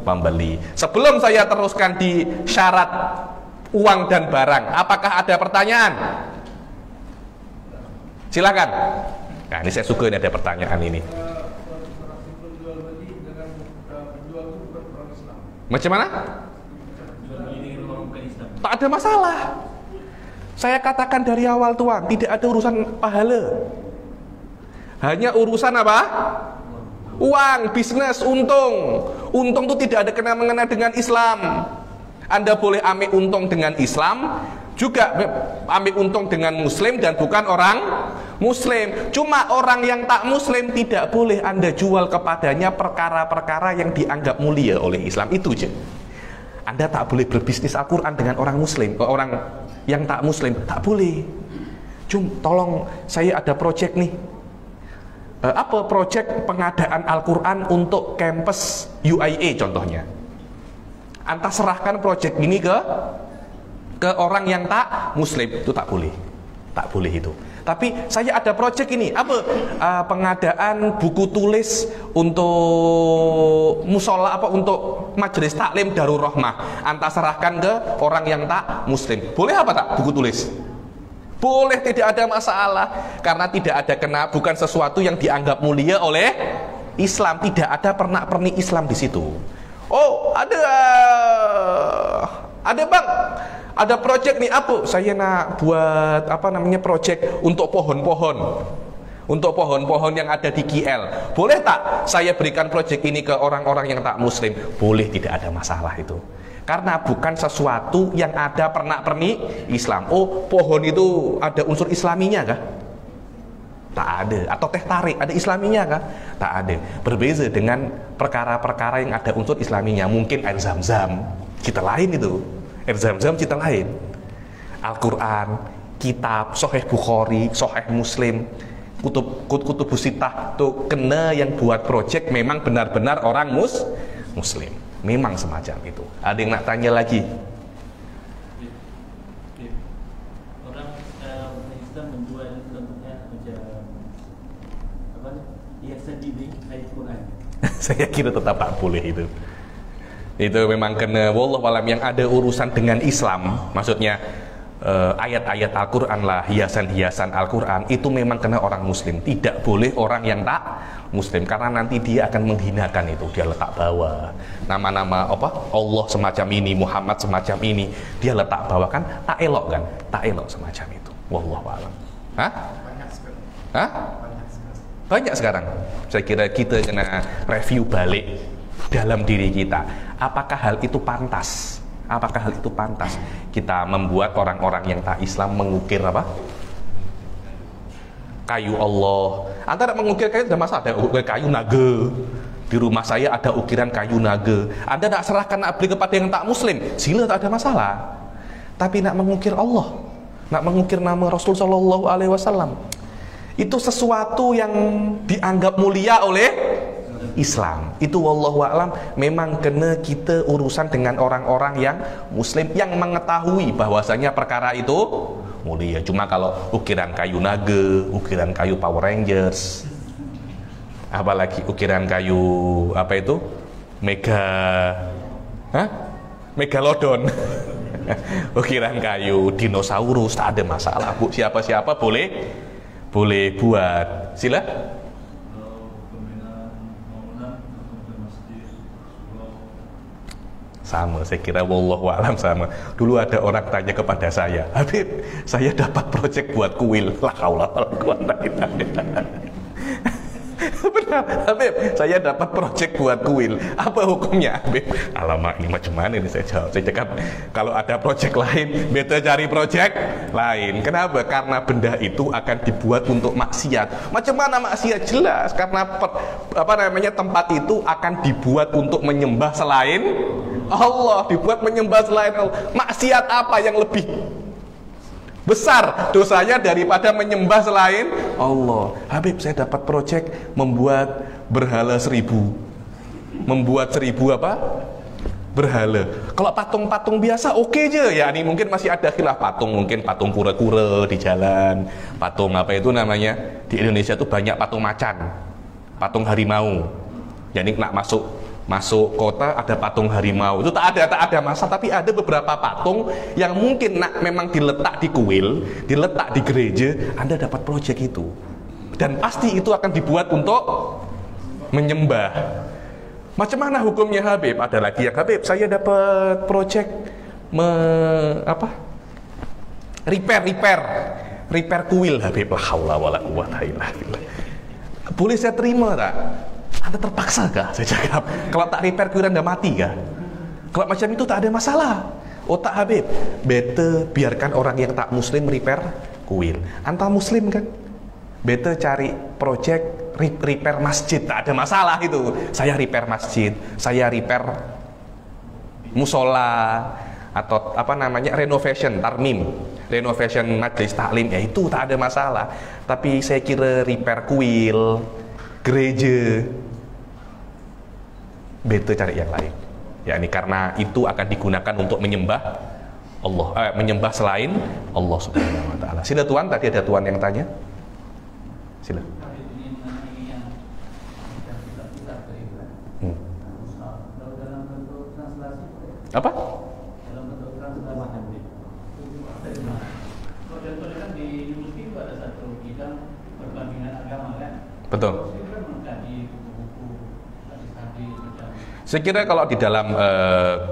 pembeli. Sebelum saya teruskan di syarat uang dan barang, apakah ada pertanyaan? Silakan. Nah, ini saya suka ini ada pertanyaan ini. Macam mana? Tak ada masalah. Saya katakan dari awal tuan, tidak ada urusan pahala. Hanya urusan apa? Uang, bisnis, untung. Untung itu tidak ada kena-mengena dengan Islam. Anda boleh ambil untung dengan Islam, juga ambil untung dengan Muslim dan bukan orang Muslim. Cuma orang yang tak Muslim tidak boleh Anda jual kepadanya perkara-perkara yang dianggap mulia oleh Islam. Itu aja. Anda tak boleh berbisnis Al-Quran dengan orang Muslim, orang yang tak Muslim, tak boleh. Tolong saya ada project nih. Project pengadaan Al-Quran untuk kampus UIA contohnya. Anda serahkan project ini ke orang yang tak Muslim, itu tak boleh. Tak boleh itu. Tapi saya ada project ini, pengadaan buku tulis untuk musola, untuk majelis taklim Darul Rahmah. Anda serahkan ke orang yang tak Muslim. Boleh apa tak buku tulis? Boleh, tidak ada masalah. Karena tidak ada bukan sesuatu yang dianggap mulia oleh Islam. Tidak ada pernak-pernik Islam di situ. Oh, ada bang, ada project nih apa? Saya nak buat project untuk pohon-pohon. Untuk pohon-pohon yang ada di KL. Boleh tak saya berikan project ini ke orang-orang yang tak Muslim? Boleh, tidak ada masalah itu. Karena bukan sesuatu yang ada pernak-pernik Islam. Oh, pohon itu ada unsur islaminya kah? Tak ada. Atau teh tarik ada islaminya kah? Tak ada. Berbeza dengan perkara-perkara yang ada unsur islaminya. Mungkin air zam-zam, kita lain itu. Air zam-zam kita lain. Al-Quran, kitab, Sahih Bukhari, Sahih Muslim, kutub sitah tuh kena yang buat project memang benar-benar orang Muslim. Memang semacam itu. Ada yang nak tanya lagi? Orang Islam menjual contohnya macam hiasan dinding ayat Quran. Saya kira tetap tak boleh itu. Itu memang kena wallahu alam yang ada urusan dengan Islam, maksudnya ayat-ayat Al-Quran lah, hiasan-hiasan Al-Quran itu memang kena orang Muslim. Tidak boleh orang yang tak Muslim, karena nanti dia akan menghinakan itu. Dia letak bawah nama-nama Allah semacam ini, Muhammad semacam ini, dia letak bawah, kan tak elok kan? Tak elok semacam itu. Wallahu a'lam. Hah? Banyak sekarang. Saya kira kita kena review balik dalam diri kita. Apakah hal itu pantas? Apakah hal itu pantas? Kita membuat orang-orang yang tak Islam mengukir apa? Kayu Allah. Anda mengukir kayu tidak masalah. Ada ukir kayu naga. Di rumah saya ada ukiran kayu naga. Anda nak serahkan, nak beli kepada yang tak Muslim, sila, tak ada masalah. Tapi nak mengukir Allah, nak mengukir nama Rasul Sallallahu Alaihi Wasallam, itu sesuatu yang dianggap mulia oleh Islam. Itu wallahu a'lam memang kena kita urusan dengan orang-orang yang Muslim yang mengetahui bahwasanya perkara itu mulia. Cuma kalau ukiran kayu naga, ukiran kayu Power Rangers, apalagi ukiran kayu apa itu? Megalodon. Ukiran kayu dinosaurus tak ada masalah, Bu. Siapa-siapa boleh buat. Sila. Sama, saya kira wallahu a'lam sama. Dulu ada orang tanya kepada saya, Habib, saya dapat proyek buat kuil. La haula wala quwata illa billah. Benar, Habib, saya dapat proyek buat kuil. Apa hukumnya, Habib? Alamak, ini macam mana ini saya jawab. Saya cakap, kalau ada proyek lain, beta cari proyek lain. Kenapa? Karena benda itu akan dibuat untuk maksiat. Macam mana maksiat? Jelas, karena tempat itu akan dibuat untuk menyembah selain Allah, dibuat menyembah selain Allah. Maksiat apa yang lebih besar dosanya daripada menyembah selain Allah? Habib, saya dapat proyek membuat berhala 1000. Membuat 1000 apa? Berhala. Kalau patung-patung biasa oke je ya, ini mungkin masih ada khilaf patung, mungkin patung kura-kura di jalan, patung apa itu namanya? Di Indonesia tuh banyak patung macan, patung harimau. Jadi nak masuk kota ada patung harimau, itu tak ada masalah. Tapi ada beberapa patung yang mungkin memang diletak di kuil, diletak di gereja, Anda dapat proyek itu, dan pasti itu akan dibuat untuk menyembah. Macam mana hukumnya, Habib? Ada lagi yang, Habib, saya dapat proyek repair kuil, Habib. La haula wala quwata illa billah. Boleh saya terima tak? Anda terpaksa kah? Saya cakap, kalau tak repair kuil Anda mati kah? Kalau macam itu tak ada masalah. Oh tak, Habib, beta biarkan orang yang tak Muslim repair kuil. Anda Muslim kan? Beta cari project repair masjid, tak ada masalah itu. Saya repair masjid, saya repair musola, atau apa namanya, renovation, tarmim, renovation majlis taklim, ya itu tak ada masalah. Tapi saya kira repair kuil, gereja, beta cari yang lain. Ya ini karena itu akan digunakan untuk menyembah Allah, menyembah selain Allah Subhanahu wa taala. Sila tuan, tadi ada tuan yang tanya. Sila. Apa? Dalam bentuk translasi. Contohnya kan di Muslim itu ada satu bidang perbandingan agama kan. Betul. Saya kira kalau di dalam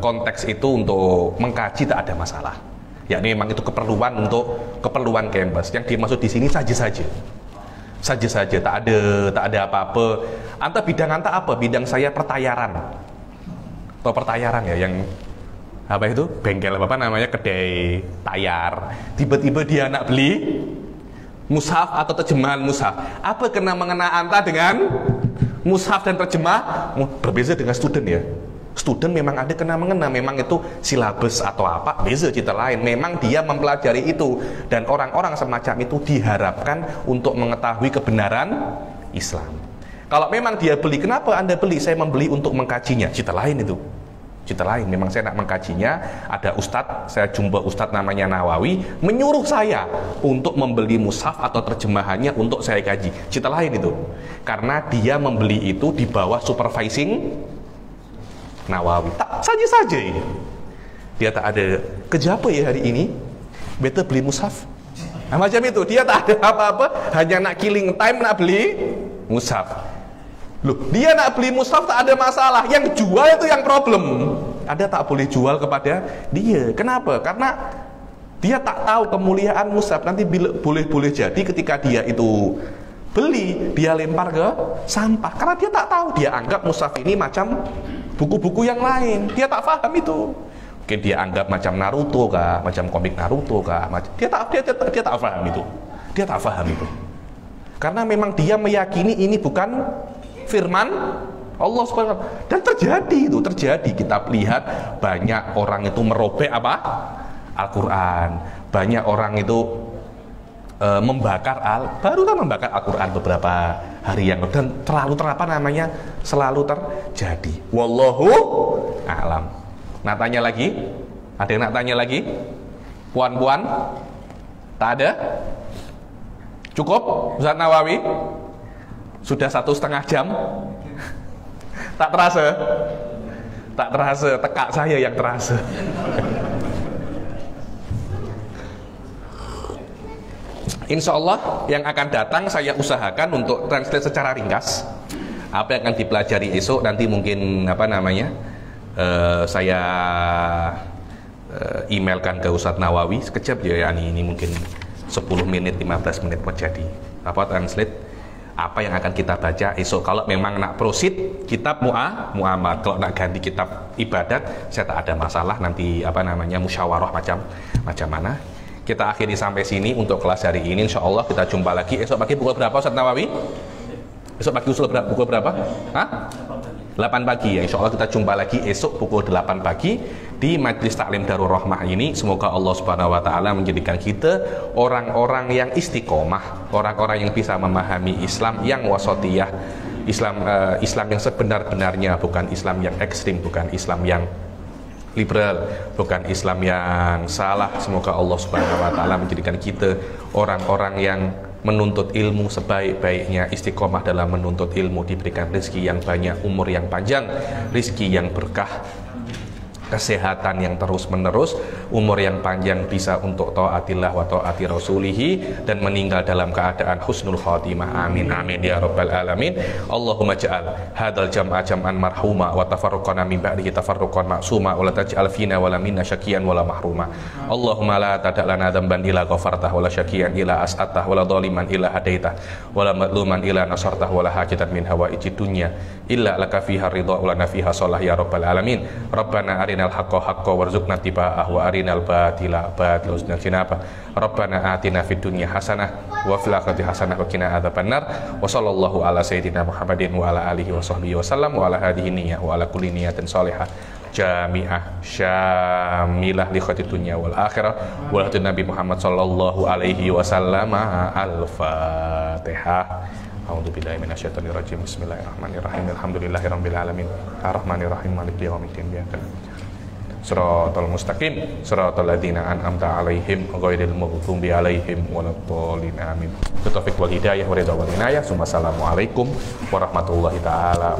konteks itu untuk mengkaji tak ada masalah. Ya ini memang itu keperluan untuk keperluan kampus. Yang dimaksud di sini saja-saja, tak ada apa-apa. Anta bidang anta apa? Bidang saya pertayaran. Atau pertayaran ya, yang apa itu? Bengkel apa namanya? Kedai tayar. Tiba-tiba dia nak beli mushaf atau terjemahan mushaf. Apa kena mengena anta dengan mushaf dan terjemah? Berbeza dengan student ya. Student memang ada kena mengena, memang itu silabus atau apa, beza cerita lain. Memang dia mempelajari itu, dan orang-orang semacam itu diharapkan untuk mengetahui kebenaran Islam. Kalau memang dia beli, kenapa Anda beli? Saya membeli untuk mengkajinya, cerita lain itu. Cerita lain, memang saya nak mengkajinya. Ada ustadz, saya jumpa ustadz namanya Nawawi, menyuruh saya untuk membeli mushaf atau terjemahannya untuk saya kaji. Cerita lain itu. Karena dia membeli itu di bawah supervising Nawawi. Tak saja ini. Dia tak ada kerja apa ya hari ini? Beta beli mushaf. Nah, macam itu. Dia tak ada apa-apa, hanya nak killing time nak beli mushaf. Loh, dia nak beli mushaf tak ada masalah. Yang jual itu yang problem. Anda tak boleh jual kepada dia. Kenapa? Karena dia tak tahu kemuliaan mushaf. Nanti boleh jadi ketika dia itu beli, dia lempar ke sampah karena dia tak tahu, dia anggap mushaf ini macam buku-buku yang lain, dia tak paham itu. Mungkin dia anggap macam Naruto kah, macam komik Naruto kah, dia tak paham itu. Dia tak paham itu. Karena memang dia meyakini ini bukan firman Allah Subhanahu wa taala. Dan terjadi. Kita lihat banyak orang itu merobek apa? Al-Qur'an. Banyak orang itu membakar Al-Qur'an beberapa hari yang lalu, dan selalu terjadi. Wallahu a'lam. Nak tanya lagi? Ada yang nak tanya lagi? Puan-puan? Tak ada? Cukup Ustaz Nawawi? Sudah 1,5 jam? Tak terasa? Tak terasa, tekak saya yang terasa. Insya Allah yang akan datang saya usahakan untuk translate secara ringkas apa yang akan dipelajari esok. Nanti mungkin saya emailkan ke Ustadz Nawawi sekejap ya, ini mungkin 10 menit 15 menit menjadi translate apa yang akan kita baca esok. Kalau memang nak proceed kitab mu'amad, kalau nak ganti kitab ibadat saya tak ada masalah, nanti musyawarah macam mana. Kita akhiri sampai sini untuk kelas hari ini. Insya Allah kita jumpa lagi esok pagi pukul berapa Ustadz Nawawi? Esok pagi pukul berapa? 8 pagi ya. Insya Allah kita jumpa lagi esok pukul 8 pagi di Majelis Taklim Darur Rahmah ini. Semoga Allah Subhanahu wa taala menjadikan kita orang-orang yang istiqomah, orang-orang yang bisa memahami Islam yang wasatiyah, Islam yang sebenar-benarnya, bukan Islam yang ekstrim, bukan Islam yang liberal, bukan Islam yang salah. Semoga Allah Subhanahu wa taala menjadikan kita orang-orang yang menuntut ilmu sebaik-baiknya, istiqomah dalam menuntut ilmu, diberikan rezeki yang banyak, umur yang panjang, rezeki yang berkah, kesehatan yang terus menerus, umur yang panjang bisa untuk taatillah wa taati rasulihi, dan meninggal dalam keadaan husnul khatimah. Amin amin ya rabbal alamin. Allahumma ja'al hadzal jam'a jam'an marhuma wa tafarruqana min ba'dihi tafarruqan ma'suma wa la taj'al fina wa la minna syaqiyan wa la mahruma. Allahumma la tada' lana dhanban illa ghafartah wa la syaqiyan illa as'atah wa la dhaliman illa hadaitah wa la madluman illa nasartah wa la hajatan min hawaijid dunya illa laka fiha ridha wa lana fiha shalah ya rabbal alamin. Rabbana arinal haqqa haqqa warzuqna tiba'ah wa arinal batila batila warzuqna jinabah. Rabbana atina fid dunya hasanah wa fil akhirati hasanah wa qina adzabannar. Wa sallallahu ala sayyidina Muhammadin wa ala alihi wa sahbihi wa sallam wa ala hadhihi niyyah wa ala kulli niyatin salihah jami'ah syamilah li khairid dunya wal akhirah wa ala nabi Muhammad sallallahu alaihi wasallam. Al-Fatihah. A'udzubillahi minasyaitonir rajim. Bismillahirrahmanirrahim. Alhamdulillahirabbil alamin. Arrahmanirrahim. Maliki yaumiddin. Shiratal mustaqim, shiratal ladzina an'amta 'alaihim ghairil maghdubi 'alaihim waladdallin. Amin. Taufiq wal hidayah wa ridha wal inayah. Assalamualaikum warahmatullahi taala